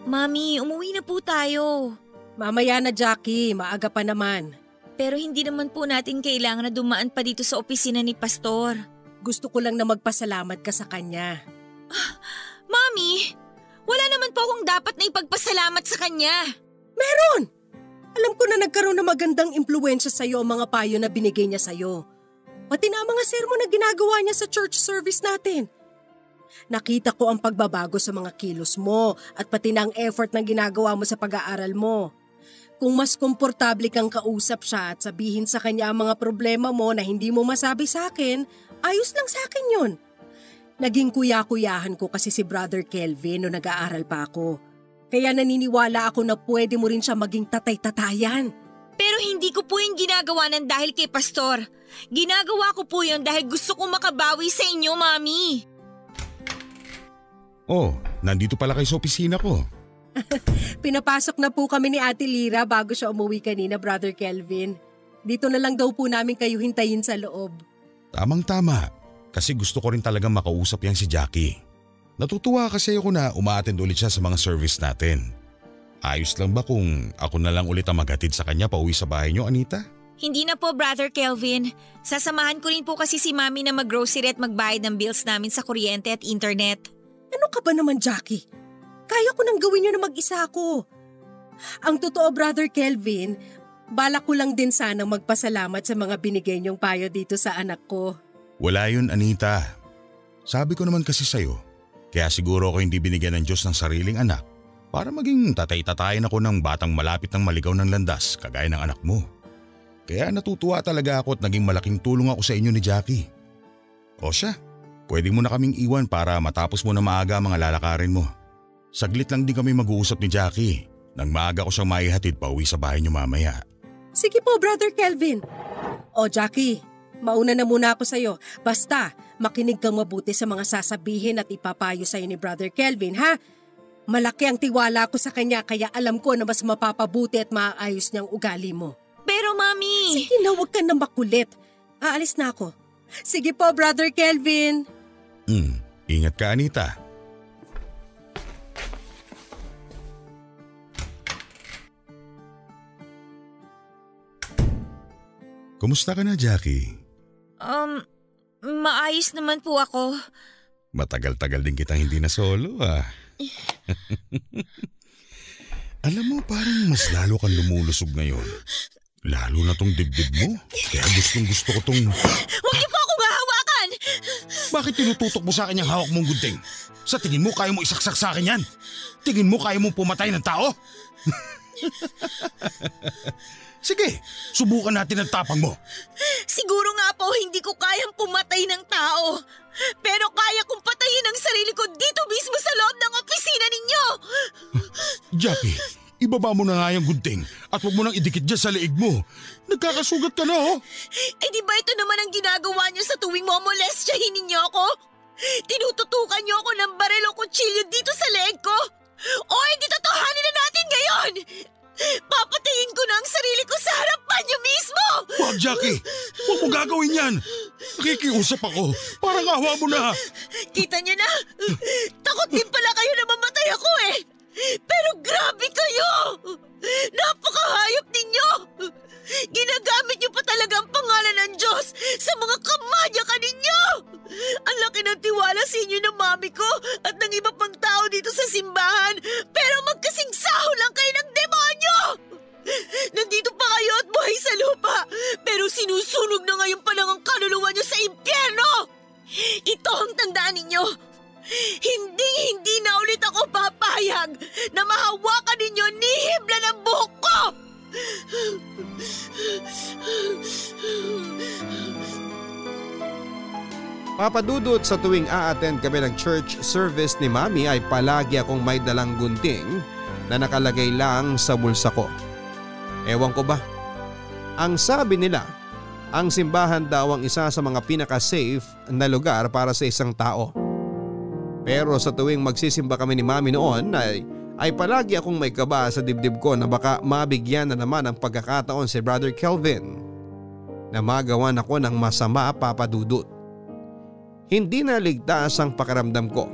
Speaker 2: Mami, umuwi na po tayo.
Speaker 6: Mamaya na, Jackie. Maaga pa naman.
Speaker 2: Pero hindi naman po natin kailangan na dumaan pa dito sa opisina ni Pastor.
Speaker 6: Gusto ko lang na magpasalamat ka sa kanya.
Speaker 2: Mami, wala naman po akong dapat na ipagpasalamat sa kanya.
Speaker 6: Meron! Alam ko na nagkaroon ng magandang impluwensya sa'yo ang mga payo na binigay niya sa'yo. Pati na ang mga sermon na ginagawa niya sa church service natin. Nakita ko ang pagbabago sa mga kilos mo at pati na ang effort na ginagawa mo sa pag-aaral mo. Kung mas komportable kang kausap siya at sabihin sa kanya ang mga problema mo na hindi mo masabi sa akin, ayos lang sa akin yun. Naging kuya-kuyahan ko kasi si Brother Kelvin no nag-aaral pa ako. Kaya naniniwala ako na pwede mo rin siya maging tatay-tatayan.
Speaker 2: Pero hindi ko po yung ginagawa ng dahil kay Pastor. Ginagawa ko po yun dahil gusto kong makabawi sa inyo, Mami.
Speaker 7: Oh, nandito pala kayo sa opisina ko.
Speaker 6: Pinapasok na po kami ni Ate Lira bago siya umuwi kanina, Brother Kelvin. Dito na lang daw po namin kayo hintayin sa loob.
Speaker 7: Tamang-tama, kasi gusto ko rin talagang makausap yan si Jackie. Natutuwa kasi ako na umaattend ulit siya sa mga service natin. Ayos lang ba kung ako na lang ulit ang maghatid sa kanya pauwi sa bahay niyo, Anita?
Speaker 2: Hindi na po, Brother Kelvin. Sasamahan ko rin po kasi si Mami na mag-grocery at magbayad ng bills namin sa kuryente at internet.
Speaker 6: Ano ka ba naman, Jackie? Kaya ko nang gawin yun na mag-isa ako. Ang totoo, Brother Kelvin, balak ko lang din sanang magpasalamat sa mga binigay niyong payo dito sa anak ko.
Speaker 7: Wala yun, Anita. Sabi ko naman kasi sa'yo, kaya siguro ako hindi binigyan ng Diyos ng sariling anak para maging tatay-tatayin ako ng batang malapit ng maligaw ng landas kagaya ng anak mo. Kaya natutuwa talaga ako at naging malaking tulong ako sa inyo ni Jackie. O siya, pwede mo na kaming iwan para matapos mo na maaga ang mga lalakarin mo. Saglit lang din kami mag-uusap ni Jackie nang maaga ko siyang maihatid pa uwi sa bahay niyo mamaya.
Speaker 6: Sige po, Brother Kelvin. O Jackie, mauna na muna ako sa'yo. Basta, makinig kang mabuti sa mga sasabihin at ipapayo sa'yo ni Brother Kelvin, ha? Malaki ang tiwala ko sa kanya kaya alam ko na mas mapapabuti at maayos niyang ugali mo.
Speaker 2: Pero Mami…
Speaker 6: Sige na, huwag ka na makulit. Aalis na ako. Sige po, Brother Kelvin.
Speaker 7: Ingat ka, Anita. Kumusta ka na, Jackie?
Speaker 2: Maayos naman po ako.
Speaker 7: Matagal-tagal din kitang hindi na solo, ah. Alam mo, parang mas lalo kang lumulusog ngayon. Lalo na tong dibdib mo. Kaya gustong-gusto ko tong…
Speaker 2: Huwag niyo po akong hahawakan!
Speaker 7: Bakit tinututok mo sa akin yung hawak mong gunting? Sa tingin mo, kaya mo isaksak sa akin yan? Tingin mo, kaya mong pumatay ng tao? Sige, subukan natin ang tapang mo.
Speaker 2: Siguro nga po hindi ko kayang pumatay ng tao. Pero kaya kong patayin ang sarili ko dito mismo sa loob ng opisina ninyo.
Speaker 7: Jackie, ibaba mo na nga yung gunting at huwag mo nang idikit dyan sa leeg mo. Nagkakasugat ka na, oh.
Speaker 2: Eh di ba ito naman ang ginagawa niyo sa tuwing momolestyahin ninyo ako? Tinututukan niyo ako ng baril o kutsilyo dito sa leeg ko? O hindi totohanin na natin ngayon? Papatayin ko na ang sarili ko sa harapan niyo mismo!
Speaker 7: Wag, Jackie! Huwag mo gagawin yan! Nakikiusap ako. Parang awa mo na.
Speaker 2: Kita niyo na? Takot din pala kayo na mamatay ako eh! Pero grabe kayo! Napakahayop ninyo! Ginagamit niyo pa talaga ang pangalan ng Diyos sa mga kamanyaka ninyo! Ang laki ng tiwala sa inyo ng mami ko at yan, pero magkasingsaho lang kayo ng demonyo! Nandito pa kayo at buhay sa lupa, pero sinusunog na ngayon pa lang ang kaluluwa niyo sa impyerno! Ito ang tandaan ninyo. Hindi na ulit ako papayag na mahawakan ninyo ni hibla ng buhok ko!
Speaker 5: Papa Dudut, sa tuwing a-attend kami ng church service ni Mami ay palagi akong may dalang gunting na nakalagay lang sa bulsa ko. Ewan ko ba? Ang sabi nila, ang simbahan daw ang isa sa mga pinaka-safe na lugar para sa isang tao. Pero sa tuwing magsisimba kami ni Mami noon ay palagi akong may kaba sa dibdib ko na baka mabigyan na naman ang pagkakataon si Brother Kelvin na magawan ako ng masama, Papa Dudut. Hindi na ligtas ang pakiramdam ko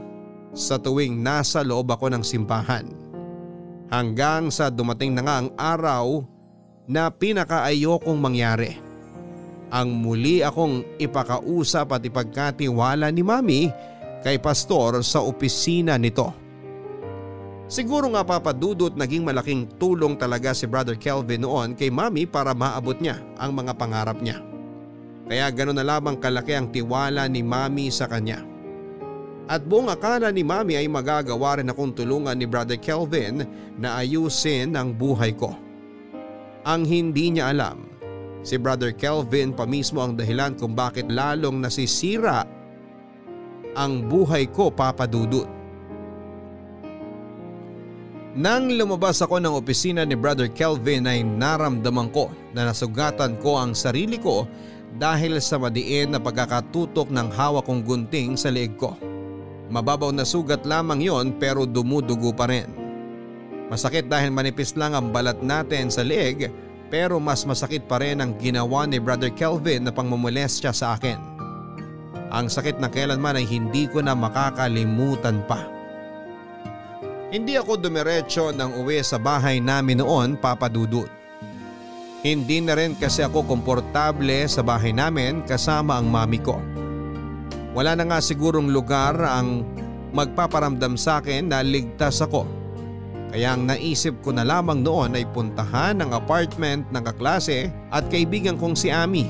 Speaker 5: sa tuwing nasa loob ako ng simbahan. Hanggang sa dumating na nga ang araw na pinakaayokong mangyari. Ang muli akong ipakausap at ipagkatiwala ni Mami kay pastor sa opisina nito. Siguro nga, Papa Dudut, naging malaking tulong talaga si Brother Kelvin noon kay Mami para maabot niya ang mga pangarap niya. Kaya gano'n na lamang kalaki ang tiwala ni Mami sa kanya. At buong akala ni Mami ay magagawa rin akong tulungan ni Brother Kelvin na ayusin ang buhay ko. Ang hindi niya alam, si Brother Kelvin pa mismo ang dahilan kung bakit lalong nasisira ang buhay ko, Papa Dudut. Nang lumabas ako ng opisina ni Brother Kelvin ay naramdaman ko na nasugatan ko ang sarili ko dahil sa madiin na pagkakatutok ng hawak kong gunting sa leeg ko. Mababaw na sugat lamang yon pero dumudugo pa rin. Masakit dahil manipis lang ang balat natin sa leeg, pero mas masakit pa rin ang ginawa ni Brother Kelvin na pangmumolestya sa akin. Ang sakit na kailanman ay hindi ko na makakalimutan pa. Hindi ako dumiretso ng uwi sa bahay namin noon, Papa Dudut. Hindi na rin kasi ako komportable sa bahay namin kasama ang mami ko. Wala na nga sigurong lugar ang magpaparamdam sa akin na ligtas ako. Kaya ang naisip ko na lamang noon ay puntahan ang apartment ng kaklase at kaibigan kong si Ami.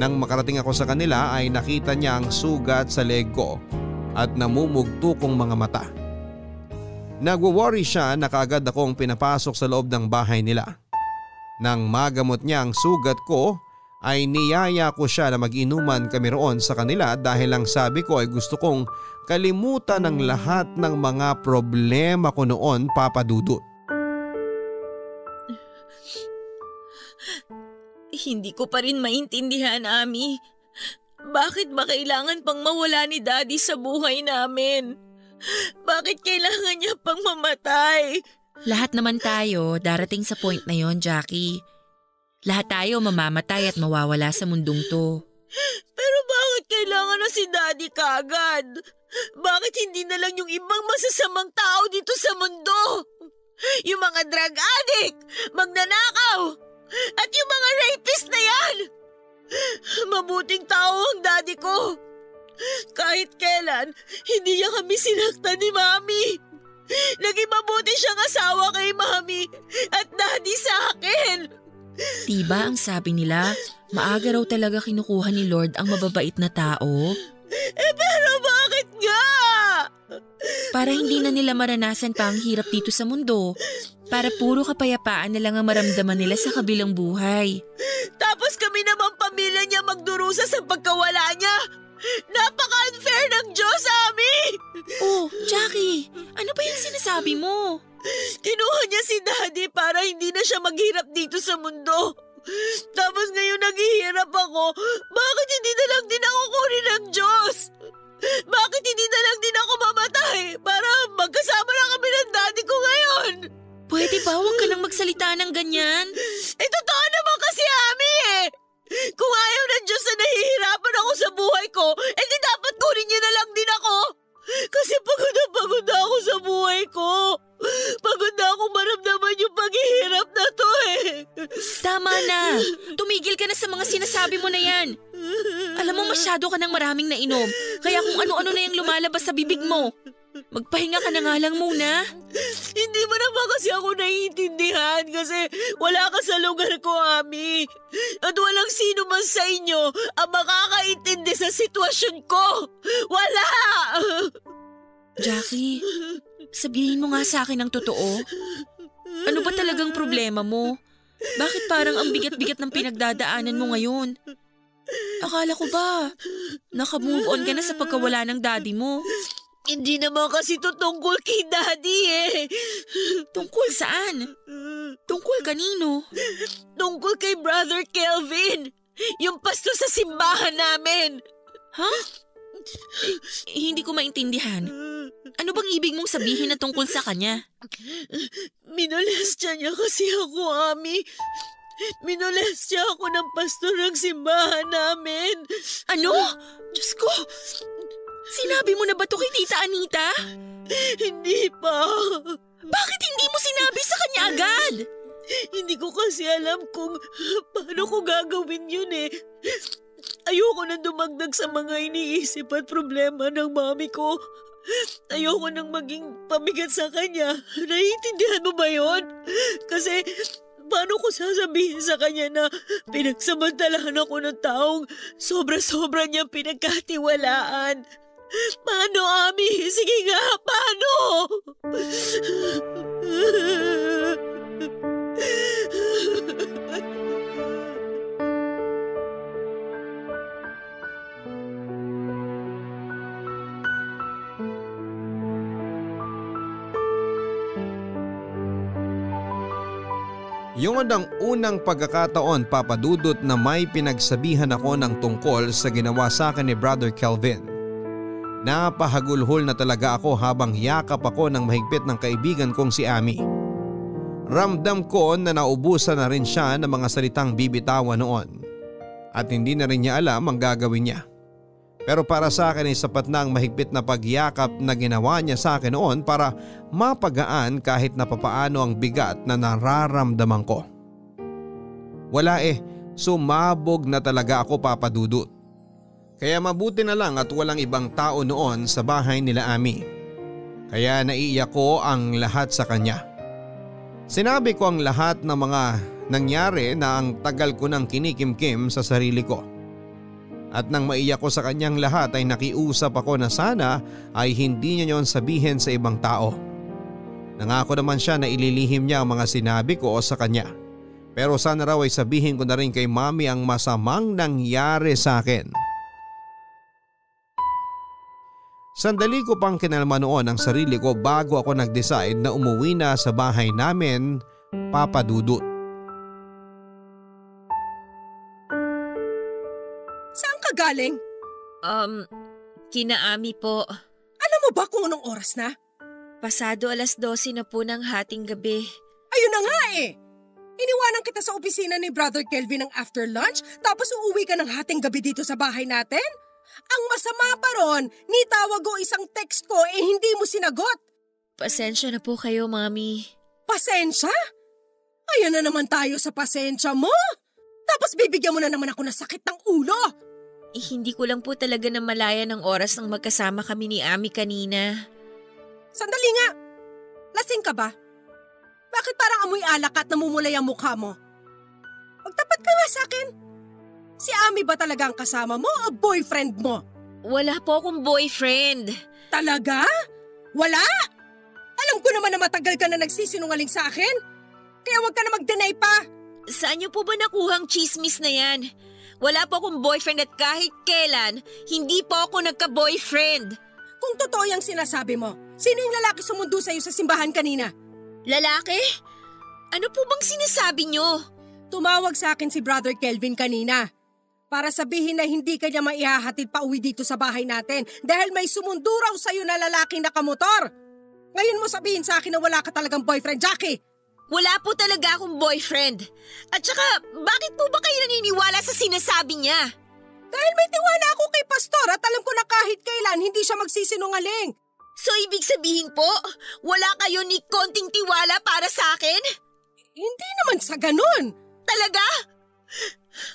Speaker 5: Nang makarating ako sa kanila ay nakita niya ang sugat sa leeg ko at namumugto kong mga mata. Nagwo-worry siya na kaagad akong pinapasok sa loob ng bahay nila. Nang magamot niya ang sugat ko ay niyaya ko siya na mag-inuman kami roon sa kanila dahil ang sabi ko ay gusto kong kalimutan ang lahat ng mga problema ko noon, Papa Dudut.
Speaker 2: Hindi ko pa rin maintindihan, Ami. Bakit ba kailangan pang mawala ni Daddy sa buhay namin? Bakit kailangan niya pang mamatay?
Speaker 8: Lahat naman tayo darating sa point na yon, Jackie. Lahat tayo mamamatay at mawawala sa mundong to.
Speaker 2: Pero bakit kailangan na si Daddy kaagad? Bakit hindi na lang yung ibang masasamang tao dito sa mundo? Yung mga drug addict, magnanakaw, at yung mga rapist na yan. Mabuting tao ang Daddy ko. Kahit kailan, hindi niya kami sinaktan ni Mami. Naging mabuti siyang asawa kay Mami at Daddy sa akin.
Speaker 8: Diba ang sabi nila, maaga raw talaga kinukuha ni Lord ang mababait na tao?
Speaker 2: Pero bakit nga?
Speaker 8: Para hindi na nila maranasan pa ang hirap dito sa mundo. Para puro kapayapaan na lang ang maramdaman nila sa kabilang buhay.
Speaker 2: Tapos kami naman pamilya niya magdurusa sa pagkawala niya. Napaka-unfair ng Diyos, Ami!
Speaker 8: Oh, Jackie, ano ba yung sinasabi mo?
Speaker 2: Kinuha niya si Daddy para hindi na siya maghirap dito sa mundo. Tapos ngayon naghihirap ako, bakit hindi na lang din ako kunin ng Diyos? Bakit hindi na lang din ako mamatay para magkasama na kami ng Daddy ko ngayon?
Speaker 8: Pwede ba huwag ka nang magsalita ng ganyan?
Speaker 2: Totoo naman kasi, Ami eh! Kung ayaw ng Diyos na nahihirapan ako sa buhay ko, di dapat kunin niya na lang din ako. Kasi pagod na ako sa buhay ko. Pagod na akong maramdaman yung paghihirap na to eh.
Speaker 8: Tama na. Tumigil ka na sa mga sinasabi mo na yan. Alam mo, masyado ka ng maraming nainom. Kaya kung ano-ano na yung lumalabas sa bibig mo. Magpahinga ka na nga lang muna.
Speaker 2: Hindi mo naman kasi ako naiintindihan kasi wala ka sa lugar ko, Ami. At walang sino man sa inyo ang makakaintindi sa sitwasyon ko. Wala!
Speaker 8: Jackie, sabihin mo nga sa akin ang totoo. Ano ba talagang problema mo? Bakit parang ang bigat-bigat ng pinagdadaanan mo ngayon? Akala ko ba, naka-move on ka na sa pagkawala ng daddy mo?
Speaker 2: Hindi naman kasi to tungkol kay Daddy eh.
Speaker 8: Tungkol saan? Tungkol kanino?
Speaker 2: Tungkol kay Brother Kelvin, yung pastor sa simbahan namin.
Speaker 8: Ha? Hindi ko maintindihan. Ano bang ibig mong sabihin na tungkol sa kanya?
Speaker 2: Minolestya niya kasi ako, Ami. Minolestya ako ng pastor ng simbahan namin.
Speaker 8: Ano? Diyos ko! Sinabi mo na ba to kay Tita Anita?
Speaker 2: Hindi pa.
Speaker 8: Bakit hindi mo sinabi sa kanya agad?
Speaker 2: Hindi ko kasi alam kung paano ko gagawin yun eh. Ayoko nang dumagdag sa mga iniisip at problema ng mami ko. Ayoko nang maging pabigat sa kanya. Naiintindihan mo ba yun? Kasi paano ko sasabihin sa kanya na pinagsamantalahan ako ng taong sobra-sobra niyang pinagkatiwalaan? Paano, Ami? Sige nga, paano?
Speaker 5: Yun ang unang pagkakataon, Papa Dudut, na may pinagsabihan ako ng tungkol sa ginawa sa akin ni Brother Kelvin. Napahagulhol na talaga ako habang yakap ako ng mahigpit ng kaibigan kong si Ami. Ramdam ko na naubusan na rin siya ng mga salitang bibitawan noon at hindi na rin niya alam ang gagawin niya. Pero para sa akin ay sapat na ang mahigpit na pagyakap na ginawa niya sa akin noon para mapagaan kahit na papaano ang bigat na nararamdaman ko. Wala sumabog na talaga ako, Papa Dudut. Kaya mabuti na lang at walang ibang tao noon sa bahay nila Ami. Kaya naiiyak ko ang lahat sa kanya. Sinabi ko ang lahat ng mga nangyari na ang tagal ko nang kinikimkim sa sarili ko. At nang maiyak ko sa kanyang lahat ay nakiusap ako na sana ay hindi niya yon sabihin sa ibang tao. Nangako naman siya na ililihim niya ang mga sinabi ko sa kanya. Pero sana raw ay sabihin ko na rin kay Mami ang masamang nangyari sa akin. Sandali ko pang kinalma noon ang sarili ko bago ako nag-decide na umuwi na sa bahay namin, Papa Dudut.
Speaker 6: Saan ka galing?
Speaker 2: Kina Ami po.
Speaker 6: Alam mo ba kung anong oras na?
Speaker 2: Pasado 12:00 na po ng hating gabi.
Speaker 6: Ayun na nga Iniwanan kita sa opisina ni Brother Kelvin ng after lunch tapos uuwi ka ng hating gabi dito sa bahay natin? Ang masama pa ron, nitawag ko isang text ko hindi mo sinagot.
Speaker 2: Pasensya na po kayo, Mami.
Speaker 6: Pasensya? Ayan na naman tayo sa pasensya mo. Tapos bibigyan mo na naman ako ng sakit ng ulo.
Speaker 2: Hindi ko lang po talaga namalaya ng oras nang magkasama kami ni Ami kanina.
Speaker 6: Sandali nga. Lasing ka ba? Bakit parang amoy alak at namumulay ang mukha mo? Magtapat ka nga sa akin. Si Ami ba talaga ang kasama mo o boyfriend mo?
Speaker 2: Wala po akong boyfriend.
Speaker 6: Talaga? Wala? Alam ko naman na matagal ka na nagsisinungaling sa akin. Kaya huwag ka na mag-deny pa.
Speaker 2: Saan niyo po ba nakuhang chismis na yan? Wala po akong boyfriend at kahit kailan, hindi po ako nagka-boyfriend.
Speaker 6: Kung totoo yung sinasabi mo, sino yung lalaki sumundo sa'yo sa simbahan kanina?
Speaker 2: Lalaki? Ano po bang sinasabi niyo?
Speaker 6: Tumawag sa akin si Brother Kelvin kanina para sabihin na hindi ka niya maihahatid pa uwi dito sa bahay natin dahil may sumundo raw sa'yo na lalaking nakamotor. Ngayon mo sabihin sa akin na wala ka talagang boyfriend, Jackie.
Speaker 2: Wala po talaga akong boyfriend. At saka, bakit po ba kayo naniniwala sa sinasabi niya?
Speaker 6: Dahil may tiwala ako kay Pastor at alam ko na kahit kailan hindi siya magsisinungaling.
Speaker 2: So ibig sabihin po, wala kayo ni konting tiwala para sa akin?
Speaker 6: Hindi naman sa ganun.
Speaker 2: Talaga?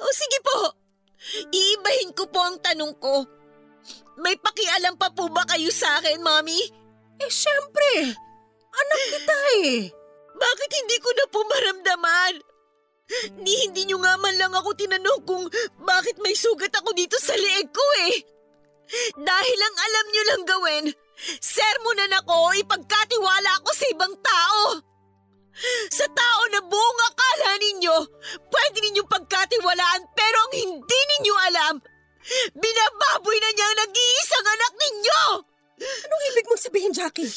Speaker 2: O sige po, iibahin ko po ang tanong ko. May pakialam pa po ba kayo sa akin, Mami?
Speaker 6: Siyempre, anak kita eh.
Speaker 2: Bakit hindi ko na po maramdaman? Hindi nyo nga man lang ako tinanong kung bakit may sugat ako dito sa leeg ko eh. Dahil ang alam nyo lang gawin, sermonan ako o ipagkatiwala ako sa ibang tao. Sa tao na buong akala ninyo, pwede ninyong pagkatiwalaan pero ang hindi ninyo alam, binababoy na niya ang nag-iisang anak ninyo!
Speaker 6: Anong ibig mong sabihin, Jackie?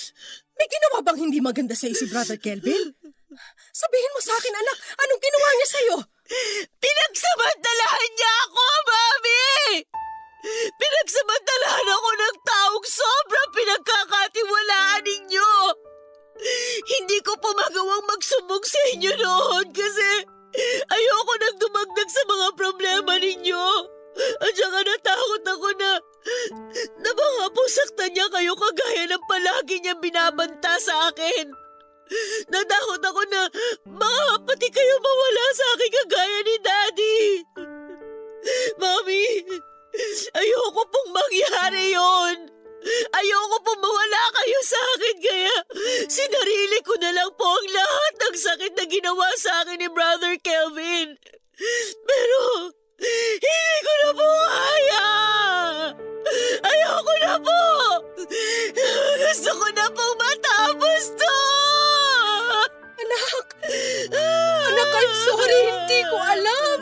Speaker 6: May ginawa bang hindi maganda sa'yo si Brother Kelvin? Sabihin mo sa akin, anak, anong ginawa niya sa'yo?
Speaker 2: Pinagsamantalahan niya ako, Mami! Pinagsamantalahan ako ng taong sobrang pinagkakatiwalaan ninyo! Hindi ko pa magawang magsumbong sa inyo noon kasi ayoko nang dumagdag sa mga problema ninyo. At saka natakot ako na baka po saktan niya kayo kagaya ng palagi niyang binabanta sa akin. Natakot ako na baka pati kayo mawala sa akin kagaya ni Daddy. Mami, ayoko pong mangyari yon. Ayoko pong mawala kayo sa akin kaya sinarili ko na lang po ang lahat ng sakit na ginawa sa akin ni Brother Kelvin. Pero hindi ko na po kaya. Ayoko na po. Gusto ko na pong matapos to.
Speaker 6: Anak, I'm sorry, hindi ko alam.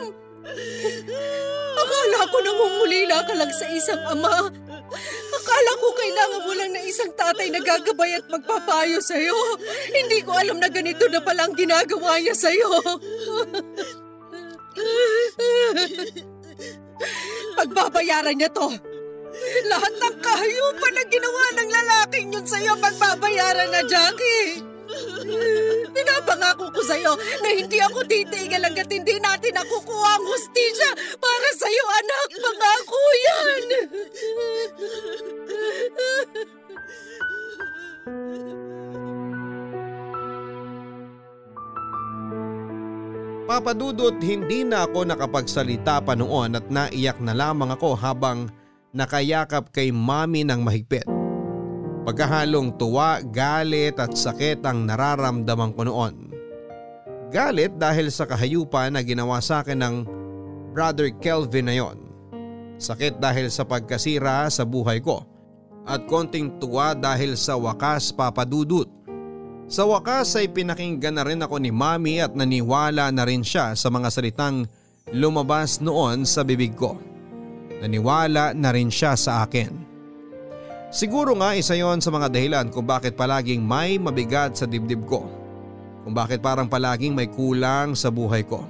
Speaker 6: Akala ko nangungulila ka lang sa isang ama. Akala ko kailangan mo lang na isang tatay na gagabay at magpapayo sa'yo. Hindi ko alam na ganito na palang ginagawa niya sa'yo. Pagbabayaran niya to. Lahat ng kahayupan na ginawa ng lalaking yun sa'yo, pagbabayaran na, Jackie. Pinapangako ko sa'yo na hindi ako titigil hanggat hindi natin nakukuha ang hustisya para sa'yo, anak. Pangako yan.
Speaker 5: Papa Dudut, hindi na ako nakapagsalita pa noon at naiyak na lamang ako habang nakayakap kay Mami ng mahigpit. Pagkahalong tuwa, galit at sakit ang nararamdaman ko noon. Galit dahil sa kahayupan na ginawa sa akin ng Brother Kelvin na yon. Sakit dahil sa pagkasira sa buhay ko. At konting tuwa dahil sa wakas, Papa Dudut. Sa wakas ay pinakinggan na rin ako ni Mami at naniwala na rin siya sa mga salitang lumabas noon sa bibig ko. Naniwala na rin siya sa akin. Siguro nga isa yon sa mga dahilan kung bakit palaging may mabigat sa dibdib ko. Kung bakit parang palaging may kulang sa buhay ko.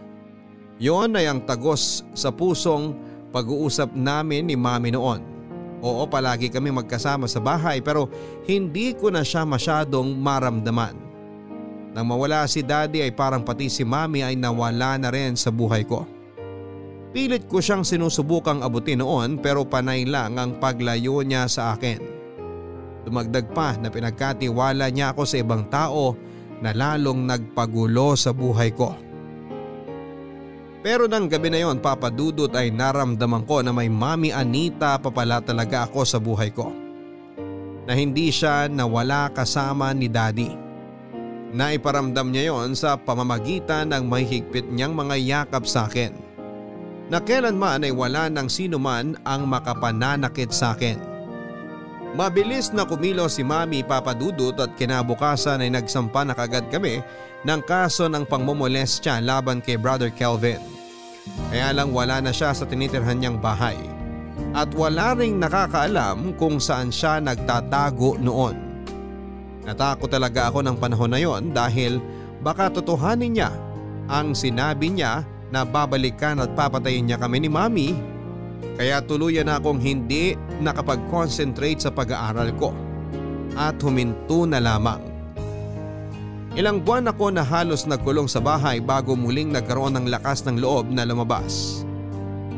Speaker 5: Yon ay ang tagos sa pusong pag-uusap namin ni Mami noon. Oo, palagi kami magkasama sa bahay pero hindi ko na siya masyadong maramdaman. Nang mawala si Daddy ay parang pati si Mami ay nawala na rin sa buhay ko. Pilit ko siyang sinusubukang abutin noon pero panay lang ang paglayo niya sa akin. Dumagdag pa na pinagkatiwala niya ako sa ibang tao na lalong nagpagulo sa buhay ko. Pero nang gabi na yon, Papa Dudut, ay naramdaman ko na may Mami Anita pa pala talaga ako sa buhay ko. Na hindi siya nawala kasama ni Daddy. Naiparamdam niya yon sa pamamagitan ng mahigpit niyang mga yakap sa akin. Na kailanman ay wala ng sino man ang makapananakit sa akin. Mabilis na kumilos si Mami, Papa Dudut, at kinabukasan ay nagsampa na kagad kami ng kaso ng pangmomolestya laban kay Brother Kelvin. Kaya lang wala na siya sa tinitirhan niyang bahay. At wala ring nakakaalam kung saan siya nagtatago noon. Natakot talaga ako ng panahon na yon dahil baka totohanin niya ang sinabi niya na babalikan at papatayin niya kami ni Mami. Kaya tuluyan na akong hindi nakapag-concentrate sa pag-aaral ko at huminto na lamang. Ilang buwan ako na halos nagkulong sa bahay bago muling nagkaroon ng lakas ng loob na lumabas.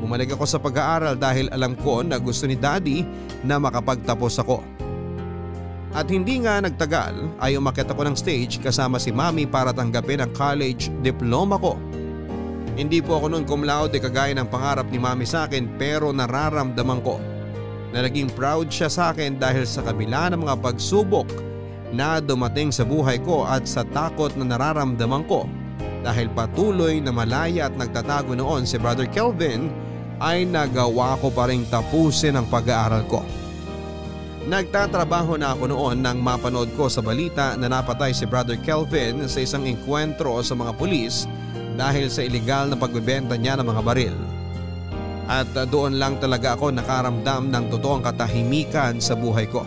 Speaker 5: Bumalik ako sa pag-aaral dahil alam ko na gusto ni Daddy na makapagtapos ako. At hindi nga nagtagal ay umakyat ako ng stage kasama si Mami para tanggapin ang college diploma ko. Hindi po ako noon cum laude kagaya ng pangarap ni Mami sa akin pero nararamdaman ko na naging proud siya sa akin dahil sa kabila ng mga pagsubok na dumating sa buhay ko at sa takot na nararamdaman ko dahil patuloy na malaya at nagtatago noon si Brother Kelvin ay nagawa ko pa ring tapusin ang pag-aaral ko. Nagtatrabaho na ako noon nang mapanood ko sa balita na napatay si Brother Kelvin sa isang engkwentro sa mga pulis dahil sa ilegal na pagbebenta niya ng mga baril. At doon lang talaga ako nakaramdam ng totoong katahimikan sa buhay ko.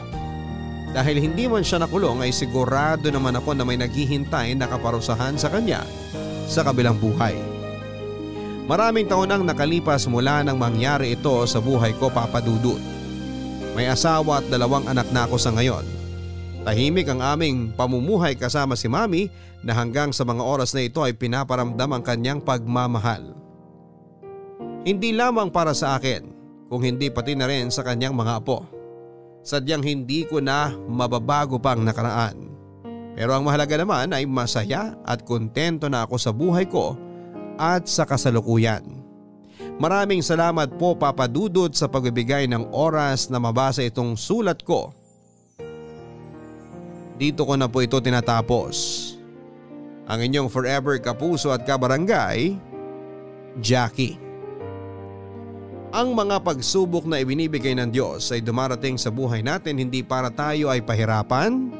Speaker 5: Dahil hindi man siya nakulong ay sigurado naman ako na may naghihintay na kaparusahan sa kanya sa kabilang buhay. Maraming taon nang nakalipas mula nang mangyari ito sa buhay ko, Papa Dudut. May asawa at 2 anak na ako sa ngayon. Tahimik ang aming pamumuhay kasama si Mami na hanggang sa mga oras na ito ay pinaparamdam ang kanyang pagmamahal. Hindi lamang para sa akin, kung hindi pati na rin sa kanyang mga apo. Sadyang hindi ko na mababago pang nakaraan. Pero ang mahalaga naman ay masaya at kontento na ako sa buhay ko at sa kasalukuyan. Maraming salamat po, Papa Dudut, sa pagbibigay ng oras na mabasa itong sulat ko. Dito ko na po ito tinatapos. Ang inyong forever kapuso at kabarangay, Jackie. Ang mga pagsubok na ibinibigay ng Diyos ay dumarating sa buhay natin hindi para tayo ay pahirapan,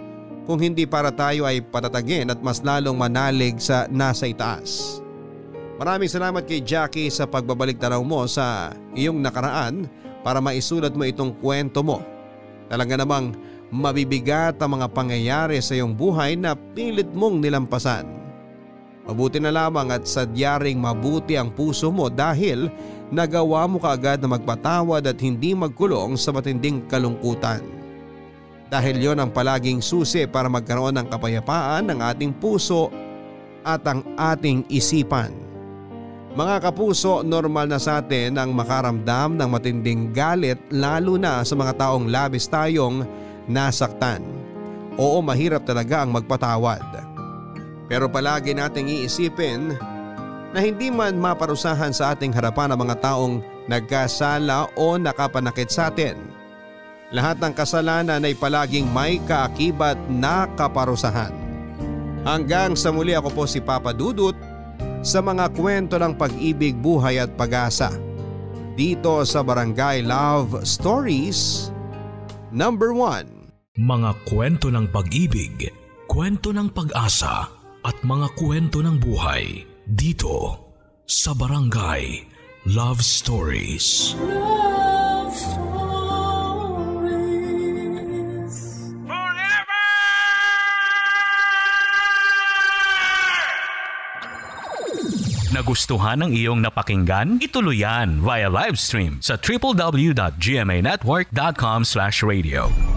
Speaker 5: kung hindi para tayo ay patatagin at mas lalong manalig sa nasa itaas. Maraming salamat kay Jackie sa pagbabalik tanaw mo sa iyong nakaraan para maisulat mo itong kwento mo. Talaga namang mabibigat ang mga pangyayari sa iyong buhay na pilit mong nilampasan. Mabuti na lamang at sadyaring mabuti ang puso mo dahil nagawa mo kaagad na magpatawad at hindi magkulong sa matinding kalungkutan. Dahil yon ang palaging susi para magkaroon ng kapayapaan ng ating puso at ang ating isipan. Mga kapuso, normal na sa atin ang makaramdam ng matinding galit lalo na sa mga taong labis tayong nasaktan. Oo, mahirap talaga ang magpatawad. Pero palagi nating iisipin na hindi man maparusahan sa ating harapan ang mga taong nagkasala o nakapanakit sa atin. Lahat ng kasalanan ay palaging may kaakibat na kaparusahan. Hanggang sa muli, ako po si Papa Dudut sa mga kwento ng pag-ibig, buhay at pag-asa. Dito sa Barangay Love Stories number 1.
Speaker 3: Mga kwento ng pag-ibig, kwento ng pag-asa at mga kwento ng buhay dito sa Barangay Love Stories.
Speaker 4: Love Stories.
Speaker 1: Forever! Nagustuhan ng iyong napakinggan? Ituloy yan via live stream sa www.gmanetwork.com/radio.